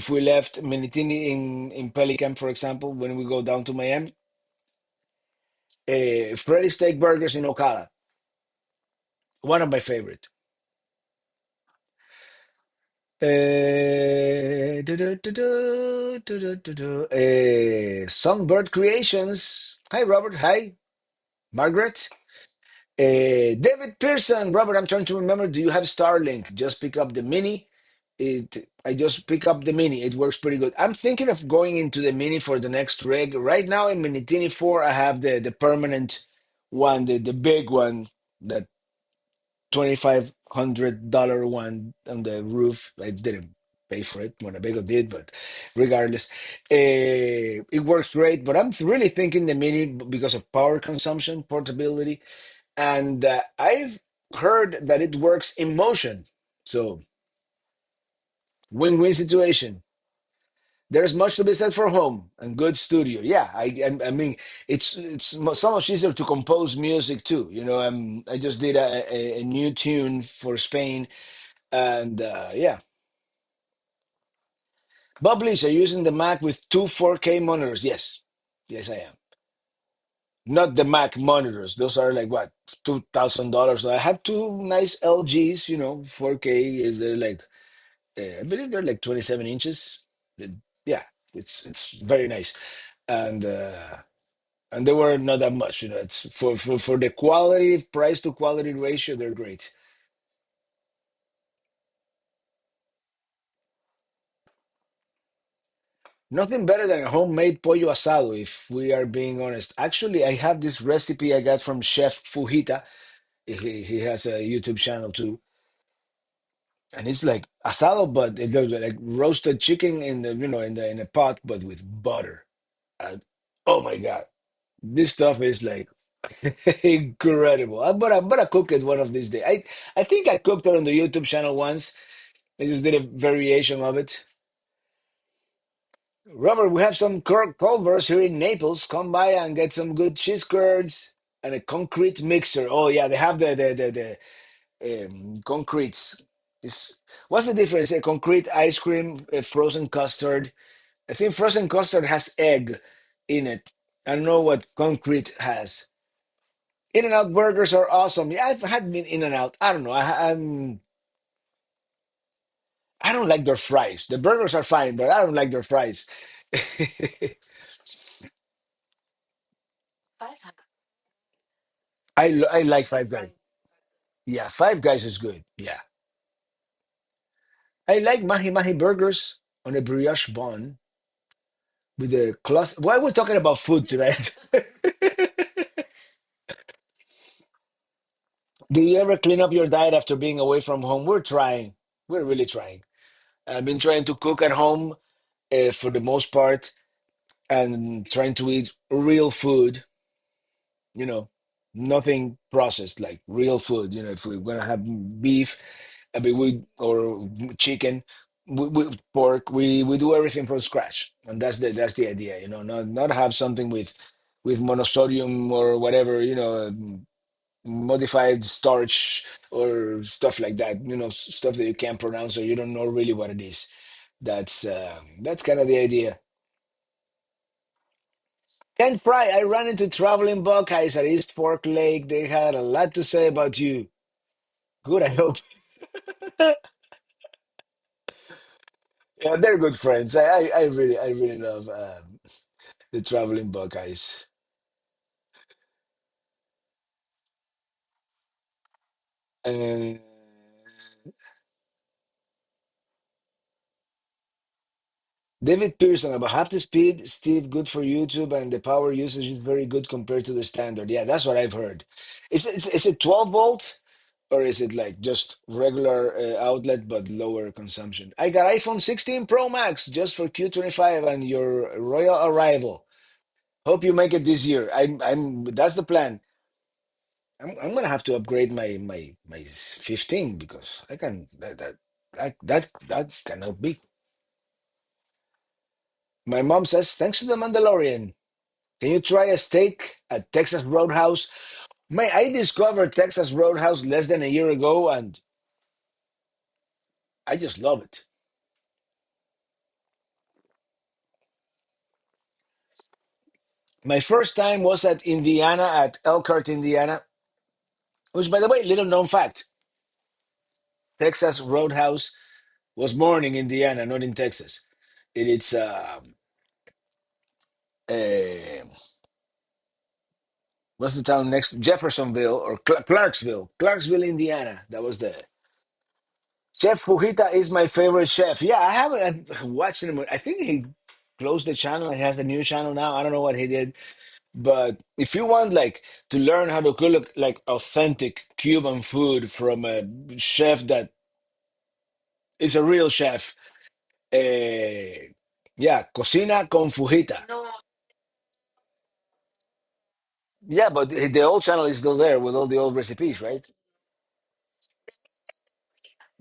we left Minitini in Pelicamp, for example, when we go down to Miami, Freddy Steak Burgers in Ocala, one of my favorite. Songbird Creations. Hi, Robert. Hi, Margaret. David Pearson, Robert, I'm trying to remember. Do you have Starlink? Just pick up the mini. I just pick up the mini. It works pretty good. I'm thinking of going into the mini for the next rig. Right now in Minitini 4, I have the permanent one, the big one, that $2,500 one on the roof. I didn't pay for it. Winnebago did, but regardless, it works great. But I'm really thinking the mini because of power consumption, portability, and I've heard that it works in motion. So win-win situation. There's much to be said for home and good studio. Yeah, I mean it's so much easier to compose music too. I just did a new tune for Spain, and yeah, Bob Leach, are you using the Mac with two 4K monitors? Yes. Yes, I am. Not the Mac monitors. Those are like what, $2,000. So I have two nice LGs, 4K is they're like I believe they're like 27 inches. It- yeah, it's very nice. And they were not that much, it's for the quality, price to quality ratio, they're great. Nothing better than a homemade pollo asado, if we are being honest. Actually, I have this recipe I got from Chef Fujita. He has a YouTube channel too, and it's like asado, but it goes like roasted chicken in the in a pot, but with butter. And, oh my God, this stuff is like incredible. I'm gonna cook it one of these days. I think I cooked it on the YouTube channel once. I just did a variation of it. Robert, we have some Culvers here in Naples. Come by and get some good cheese curds and a concrete mixer. Oh yeah, they have the concretes. What's the difference? A concrete ice cream, a frozen custard. I think frozen custard has egg in it. I don't know what concrete has. In and Out burgers are awesome. Yeah, I've had been In and Out. I don't know. I don't like their fries. The burgers are fine, but I don't like their fries. I like Five Guys. Yeah, Five Guys is good. Yeah, I like Mahi Mahi burgers on a brioche bun with a cluster. Why are we talking about food tonight? Do you ever clean up your diet after being away from home? We're trying. We're really trying. I've been trying to cook at home for the most part and trying to eat real food, you know, nothing processed, like real food. If we're gonna have beef, I mean, or chicken, pork, we do everything from scratch, and that's the idea. Not have something with monosodium or whatever, modified starch or stuff like that. Stuff that you can't pronounce or you don't know really what it is. That's kind of the idea. Ken Fry, I ran into traveling Buckeyes at East Fork Lake. They had a lot to say about you. Good, I hope. Yeah, they're good friends. I really love the traveling Buckeyes. Uh, David Pearson, about half the speed, Steve, good for YouTube, and the power usage is very good compared to the standard. Yeah, that's what I've heard. Is it 12 volt or is it like just regular outlet but lower consumption? I got iPhone 16 Pro Max just for Q25 and your royal arrival. Hope you make it this year. That's the plan. I'm gonna have to upgrade my 15 because I can that cannot be. My mom says, thanks to the Mandalorian. Can you try a steak at Texas Roadhouse? Man, I discovered Texas Roadhouse less than a year ago, and I just love it. My first time was at Indiana, at Elkhart, Indiana, which, by the way, little known fact: Texas Roadhouse was born in Indiana, not in Texas. It's uh, what's the town next? Jeffersonville or Clarksville, Clarksville, Indiana. That was the Chef Fujita is my favorite chef. Yeah, I haven't watched him. I think he closed the channel. He has a new channel now. I don't know what he did. But if you want like to learn how to cook like authentic Cuban food from a chef that is a real chef, yeah, Cocina con Fujita. Yeah, but the old channel is still there with all the old recipes, right?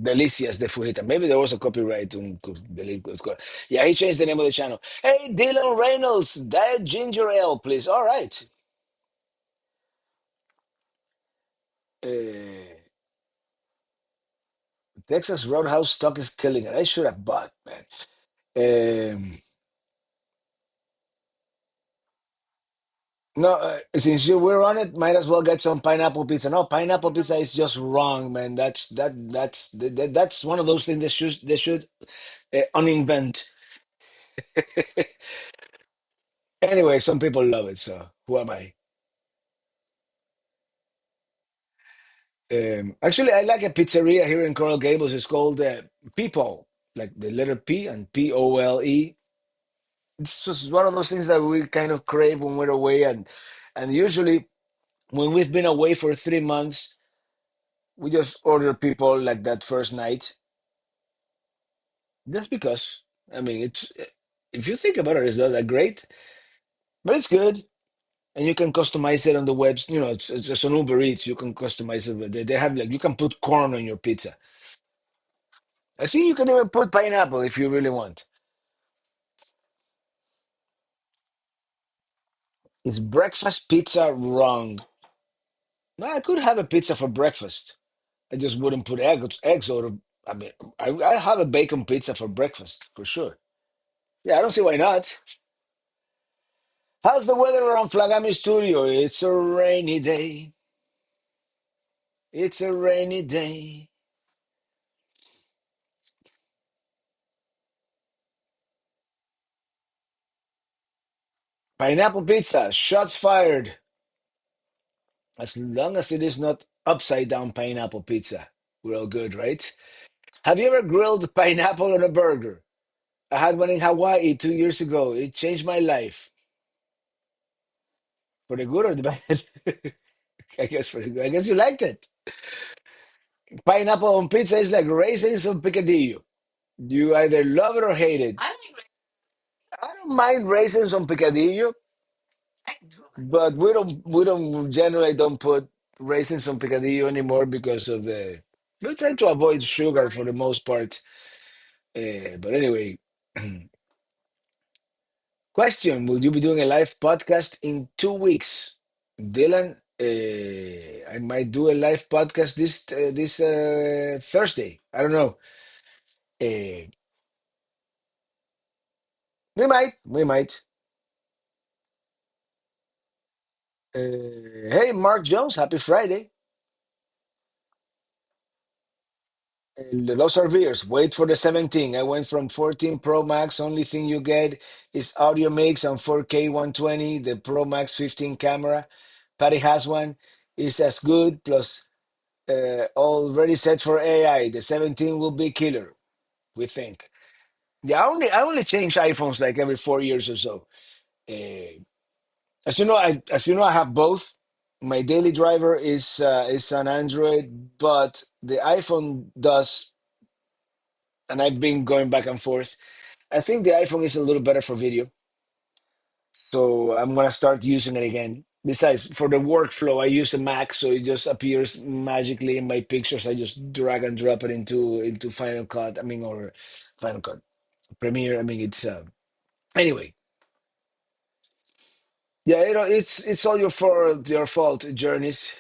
Delicias de Fujita. Maybe there was a copyright to delete. Yeah, he changed the name of the channel. Hey, Dylan Reynolds, Diet Ginger Ale, please. All right. Uh, Texas Roadhouse stock is killing it. I should have bought, man. Um, no, since you were on it, might as well get some pineapple pizza. No, pineapple pizza is just wrong, man. That's one of those things they should uninvent. Anyway, some people love it, so who am I? Actually, I like a pizzeria here in Coral Gables. It's called People, like the letter P and Pole. It's just one of those things that we kind of crave when we're away, and usually when we've been away for 3 months, we just order people like that first night, just because. I mean, it's if you think about it, it's not that great, but it's good. And you can customize it on the webs. It's just on Uber Eats. You can customize it. They have like you can put corn on your pizza. I think you can even put pineapple if you really want. Is breakfast pizza wrong? No, I could have a pizza for breakfast. I just wouldn't put eggs or. I mean, I have a bacon pizza for breakfast for sure. Yeah, I don't see why not. How's the weather around Flagami Studio? It's a rainy day. It's a rainy day. Pineapple pizza. Shots fired. As long as it is not upside down pineapple pizza, we're all good, right? Have you ever grilled pineapple on a burger? I had one in Hawaii 2 years ago. It changed my life. For the good or the bad? I guess for the good. I guess you liked it. Pineapple on pizza is like raisins on picadillo. You either love it or hate it. I don't mind raisins on picadillo, but we don't generally don't put raisins on picadillo anymore because of the we try to avoid sugar for the most part. But anyway, question: will you be doing a live podcast in 2 weeks, Dylan? I might do a live podcast this Thursday. I don't know. Uh, we might. Hey, Mark Jones, happy Friday. The Los Arviers, wait for the 17. I went from 14 Pro Max. Only thing you get is audio mix on 4K 120. The Pro Max 15 camera. Patty has one. Is as good. Plus, already set for AI. The 17 will be killer. We think. Yeah, I only change iPhones like every 4 years or so. Uh, as you know, I have both. My daily driver is an Android, but the iPhone does, and I've been going back and forth. I think the iPhone is a little better for video, so I'm gonna start using it again. Besides, for the workflow, I use a Mac, so it just appears magically in my pictures. I just drag and drop it into Final Cut. I mean, or Final Cut Premiere. I mean, it's anyway. Yeah, it's all your fault, Journeys.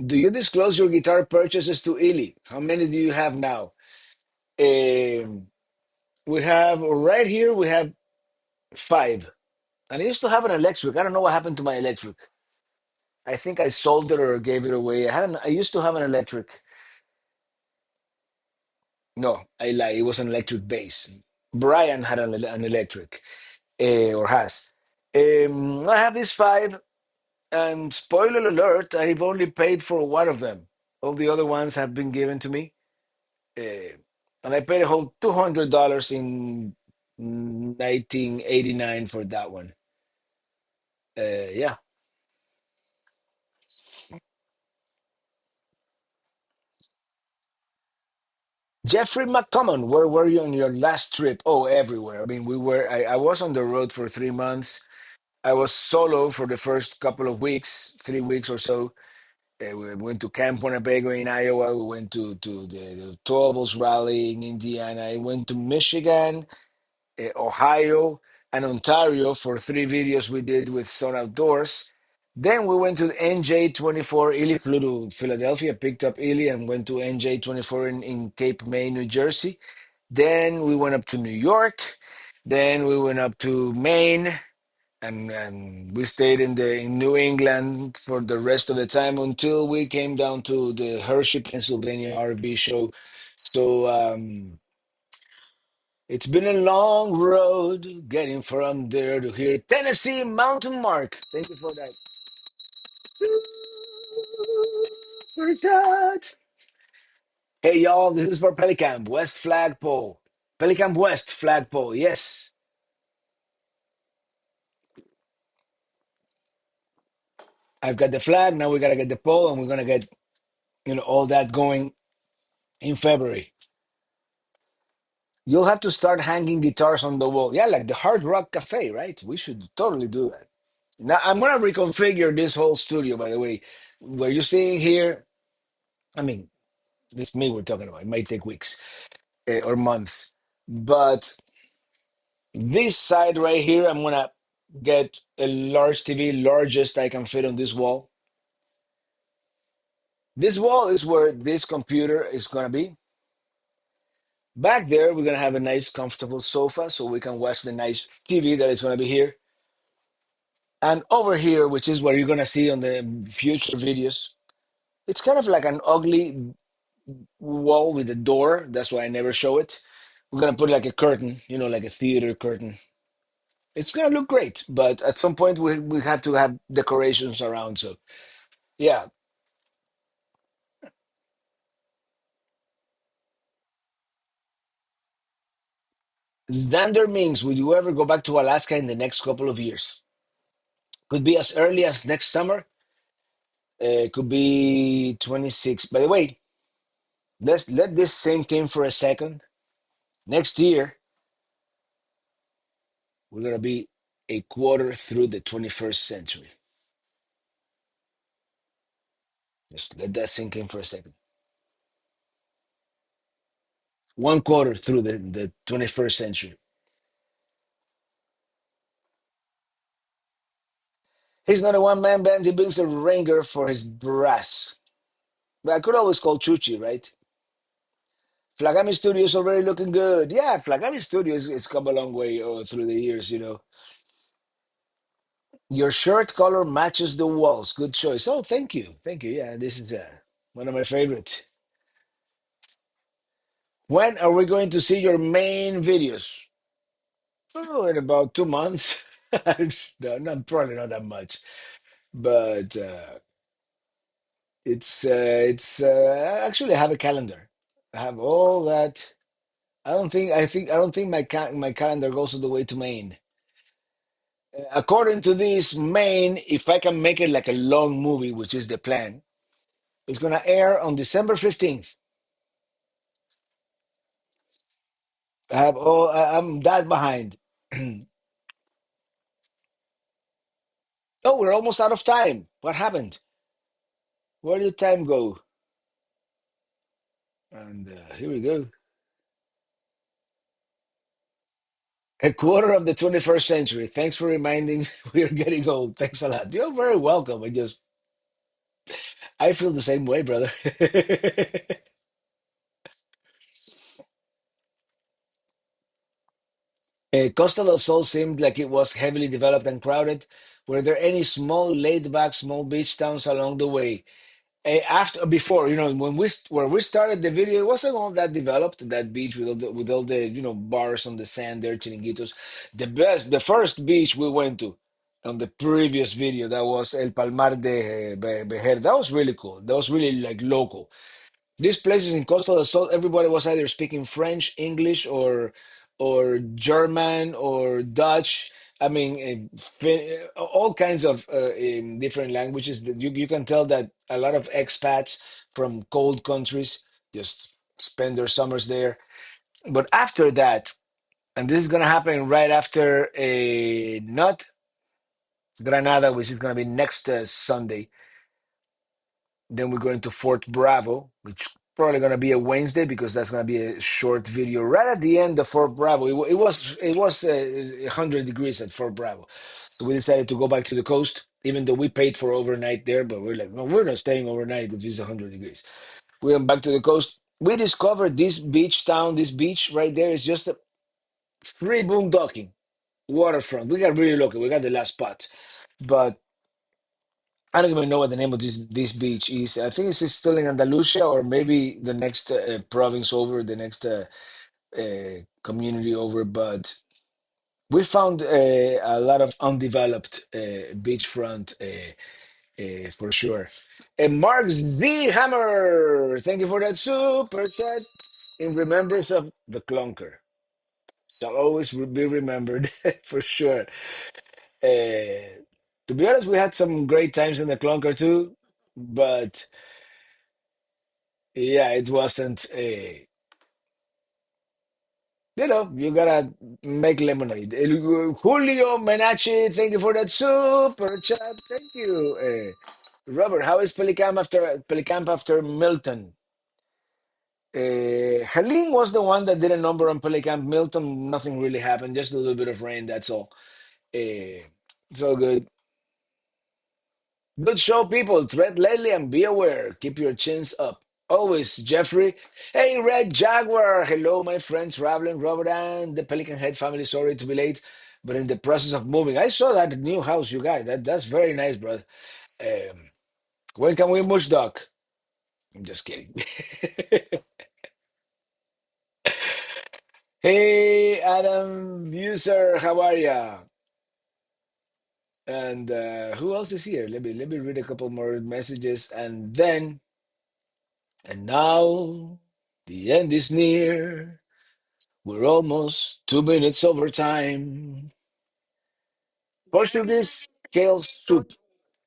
Do you disclose your guitar purchases to Illy? How many do you have now? Um, we have right here. We have five. And I used to have an electric. I don't know what happened to my electric. I think I sold it or gave it away. I used to have an electric. No, I lie. It was an electric bass. Brian had an electric, or has. I have these five, and spoiler alert, I've only paid for one of them. All the other ones have been given to me. Uh, and I paid a whole $200 in 1989 for that one. Yeah. Jeffrey McCommon, where were you on your last trip? Oh, everywhere. I mean, I was on the road for 3 months. I was solo for the first couple of weeks, 3 weeks or so. We went to Camp Winnebago in Iowa. We went to the Towables Rally in Indiana. I went to Michigan, Ohio, and Ontario for three videos we did with Sun Outdoors. Then we went to NJ24 Ely, flew to Philadelphia, picked up Ely, and went to NJ24 in Cape May, New Jersey. Then we went up to New York. Then we went up to Maine, and we stayed in New England for the rest of the time until we came down to the Hershey, Pennsylvania RV show. So it's been a long road getting from there to here. Tennessee Mountain Mark. Thank you for that. For that. Hey y'all, this is for Pelicamp, West Flagpole. Pelicamp West Flagpole, yes. I've got the flag, now we gotta get the pole, and we're gonna get all that going in February. You'll have to start hanging guitars on the wall. Yeah, like the Hard Rock Cafe, right? We should totally do that. Now I'm gonna reconfigure this whole studio, by the way. Where you're seeing here, I mean, it's me we're talking about. It might take weeks or months. But this side right here, I'm gonna get a large TV, largest I can fit on this wall. This wall is where this computer is gonna be. Back there, we're gonna have a nice, comfortable sofa so we can watch the nice TV that is gonna be here. And over here, which is what you're gonna see on the future videos, it's kind of like an ugly wall with a door. That's why I never show it. We're gonna put like a curtain, like a theater curtain. It's gonna look great, but at some point we have to have decorations around. So yeah, Xander Mings, will you ever go back to Alaska in the next couple of years? Could be as early as next summer. Could be 26. By the way, let's let this sink in for a second. Next year, we're gonna be a quarter through the 21st century. Just let that sink in for a second. One quarter through the 21st century. He's not a one-man band. He brings a ringer for his brass. But I could always call Chuchi, right? Flagami Studio is already looking good. Yeah, Flagami Studio is come a long way through the years. Your shirt color matches the walls. Good choice. Oh, thank you. Thank you. Yeah, this is one of my favorites. When are we going to see your main videos? Oh, in about 2 months. No, not probably not that much, but actually I have a calendar. I have all that. I don't think my calendar goes all the way to Maine. According to this, Maine, if I can make it like a long movie, which is the plan, it's gonna air on December 15th. I'm that behind. Oh, we're almost out of time. What happened? Where did time go? And here we go. A quarter of the 21st century. Thanks for reminding we are getting old. Thanks a lot. You're very welcome. I feel the same way, brother. Costa del Sol seemed like it was heavily developed and crowded. Were there any small, laid-back, small beach towns along the way? After, before, when where we started the video, it wasn't all that developed. That beach with all the bars on the sand there, chiringuitos. The first beach we went to on the previous video, that was El Palmar de Bejer. That was really cool. That was really like local. These places in Costa del Sol, everybody was either speaking French, English, or German or Dutch. I mean, all kinds of different languages. That you can tell that a lot of expats from cold countries just spend their summers there. But after that, and this is going to happen right after a not Granada, which is going to be next Sunday. Then we're going to Fort Bravo, which probably going to be a Wednesday because that's going to be a short video right at the end of Fort Bravo. It was 100 degrees at Fort Bravo, so we decided to go back to the coast. even though we paid for overnight there, but we're like, no, we're not staying overnight if it's 100 degrees. We went back to the coast. We discovered this beach town, this beach right there is just a free boondocking waterfront. We got really lucky. We got the last spot, but I don't even know what the name of this beach is. I think it's still in Andalusia or maybe the next province over, the next community over. But we found a lot of undeveloped beachfront for sure. And Mark Z Hammer, thank you for that super chat in remembrance of the clunker. So always will be remembered for sure. To be honest, we had some great times in the clunker too, but yeah, it wasn't a. You know, you gotta make lemonade. Julio Menachi, thank you for that super chat. Thank you. Robert, how is Pelicamp after Milton? Helene was the one that did a number on Pelicamp. Milton, nothing really happened, just a little bit of rain, that's all. It's all good. Good show, people. Tread lightly and be aware. Keep your chins up. Always, Jeffrey. Hey, Red Jaguar. Hello, my friends, traveling, Robert, and the Pelican Head family. Sorry to be late, but in the process of moving. I saw that new house you got. That's very nice, brother. Um, when can we mush duck? I'm just kidding. Hey, Adam User, how are ya? And who else is here? Let me read a couple more messages, and now the end is near. We're almost 2 minutes over time. Portuguese kale soup,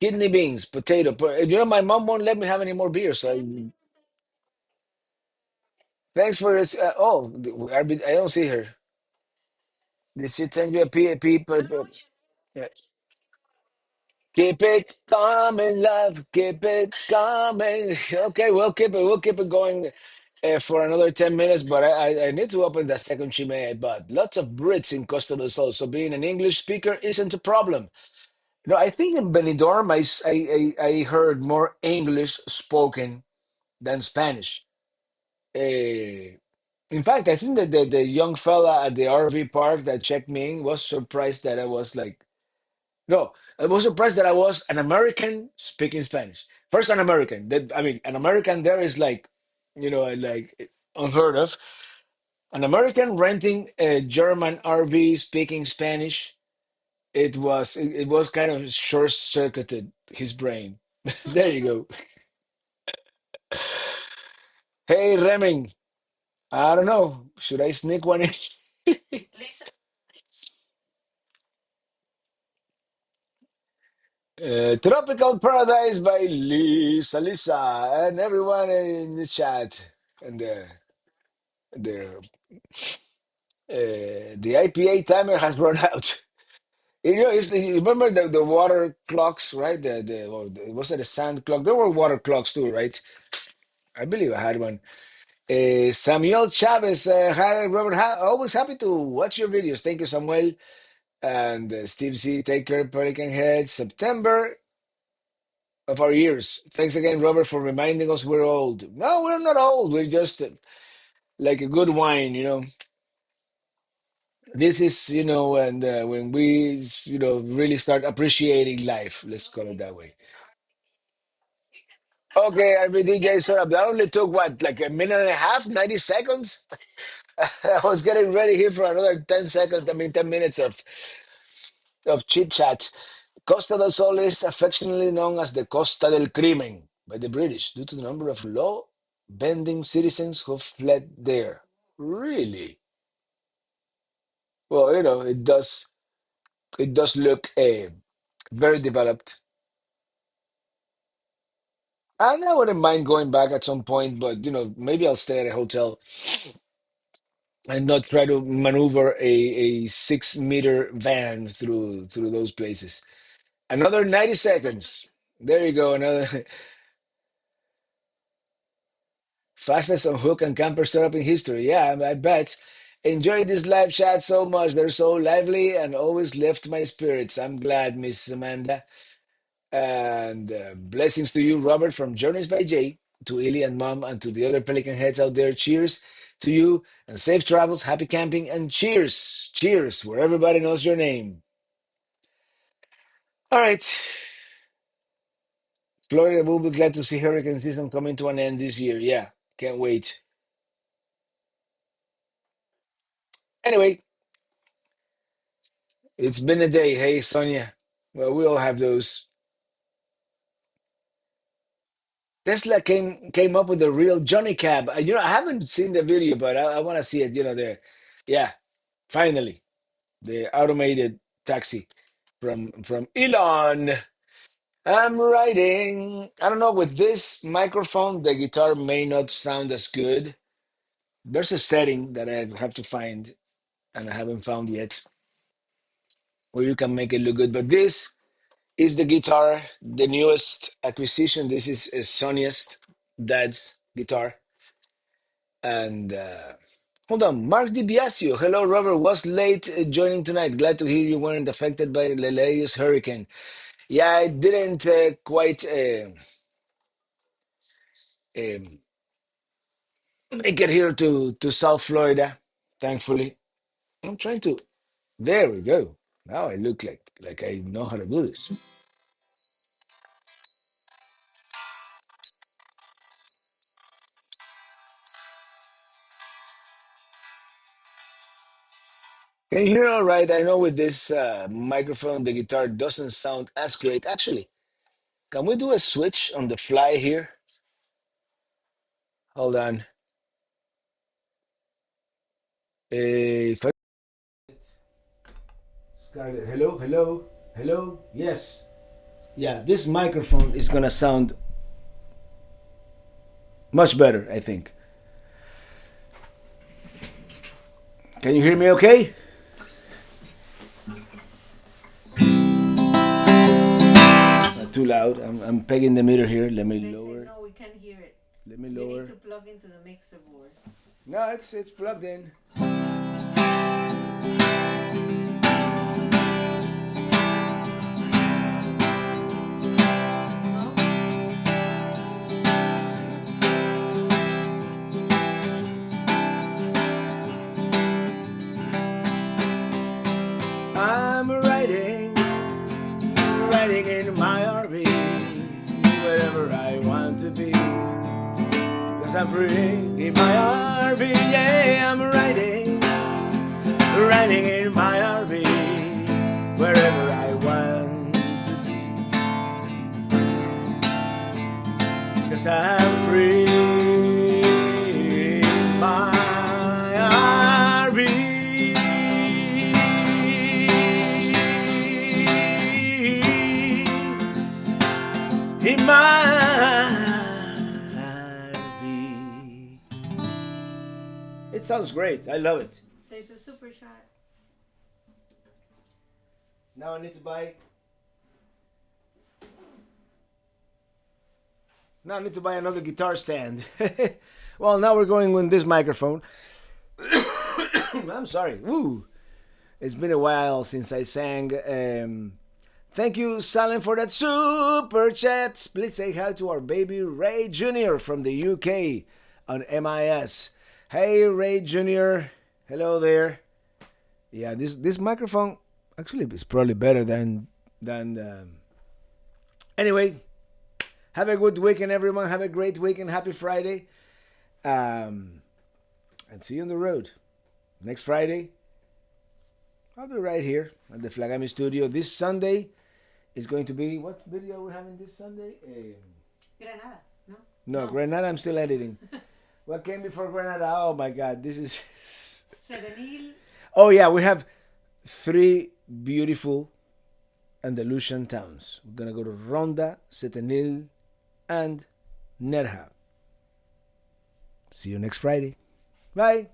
kidney beans, potato. You know, my mom won't let me have any more beer. So thanks for it. Oh, I don't see her. Did she send you a yeah. Keep it coming, love. Keep it coming. Okay, we'll keep it. We'll keep it going for another 10 minutes. But I need to open the second chimney I bought. Lots of Brits in Costa del Sol, so being an English speaker isn't a problem. No, I think in Benidorm, I heard more English spoken than Spanish. Eh, in fact, I think that the young fella at the RV park that checked me in was surprised that I was like, no, I was surprised that I was an American speaking Spanish. First, an American. That I mean, an American there is like, like unheard of. An American renting a German RV speaking Spanish. It was kind of short circuited his brain. There you go. Hey, Reming. I don't know. Should I sneak one in? Tropical Paradise by Lisa, and everyone in the chat. And the the IPA timer has run out. You remember the water clocks, right? Was it a sand clock? There were water clocks too, right? I believe I had one. Samuel Chavez, hi Robert, always happy to watch your videos. Thank you, Samuel. And Steve Z, take care, Pelican Head. September of our years. Thanks again, Robert, for reminding us we're old. No, we're not old. We're just like a good wine. This is, and when we, really start appreciating life. Let's call it that way. Okay, I mean, DJ, so that only took what, like a minute and a half, 90 seconds? I was getting ready here for another 10 seconds, I mean, 10 minutes of chit chat. Costa del Sol is affectionately known as the Costa del Crimen by the British due to the number of law bending citizens who fled there. Really? Well, it does look very developed. And I wouldn't mind going back at some point, but maybe I'll stay at a hotel and not try to maneuver a 6 meter van through those places. Another 90 seconds. There you go. Another fastest on hook and camper setup in history. Yeah, I bet. Enjoy this live chat so much. They're so lively and always lift my spirits. I'm glad, Miss Amanda. And blessings to you, Robert, from Journeys by Jay, to Illy and Mom, and to the other Pelican heads out there. Cheers to you and safe travels, happy camping, and cheers, cheers, where everybody knows your name. All right, Florida will be glad to see hurricane season coming to an end this year. Yeah, can't wait. Anyway, it's been a day. Hey, Sonia. Well, we all have those. Tesla came up with a real Johnny Cab. I haven't seen the video, but I want to see it. Yeah, finally, the automated taxi from Elon. I'm writing. I don't know. With this microphone, the guitar may not sound as good. There's a setting that I have to find, and I haven't found yet, where you can make it look good. But this is the guitar, the newest acquisition. This is Sony's dad's guitar. And hold on, Mark DiBiasio. Hello, Robert. Was late joining tonight. Glad to hear you weren't affected by the latest hurricane. Yeah, I didn't quite um make it here to South Florida, thankfully. I'm trying to. There we go. Now I look like I know how to do this. Can you hear all right? I know with this microphone, the guitar doesn't sound as great. Actually, can we do a switch on the fly here? Hold on. If I Scarlett, hello, hello, hello. Yes. Yeah, this microphone is gonna sound much better, I think. Can you hear me okay? Not too loud. I'm pegging the meter here. Let me lower. No, we can't hear it. Let me We lower. need to plug into the mixer board. No, it's plugged in. I'm riding in my RV, wherever I want to be. Cause I'm free in my RV, yeah, I'm riding in my RV, wherever I want to be. Cause I'm free in my RV. In my RV. It sounds great. I love it. There's a super shot. Now I need to buy. Now I need to buy another guitar stand. Well, now we're going with this microphone. I'm sorry. Woo! It's been a while since I sang. Thank you, Salen, for that super chat. Please say hi to our baby Ray Jr. from the UK on MIS. Hey, Ray Jr. Hello there. Yeah, this microphone actually is probably better than. Anyway, have a good weekend, everyone. Have a great weekend. Happy Friday. And see you on the road next Friday. I'll be right here at the Flagami studio this Sunday. Is going to be what video are we having this Sunday? Granada, no? No, Granada. I'm still editing. What came before Granada? Oh my God, this is. Serenil. Oh yeah, we have 3 beautiful Andalusian towns. We're gonna go to Ronda, Setenil, and Nerja. See you next Friday. Bye.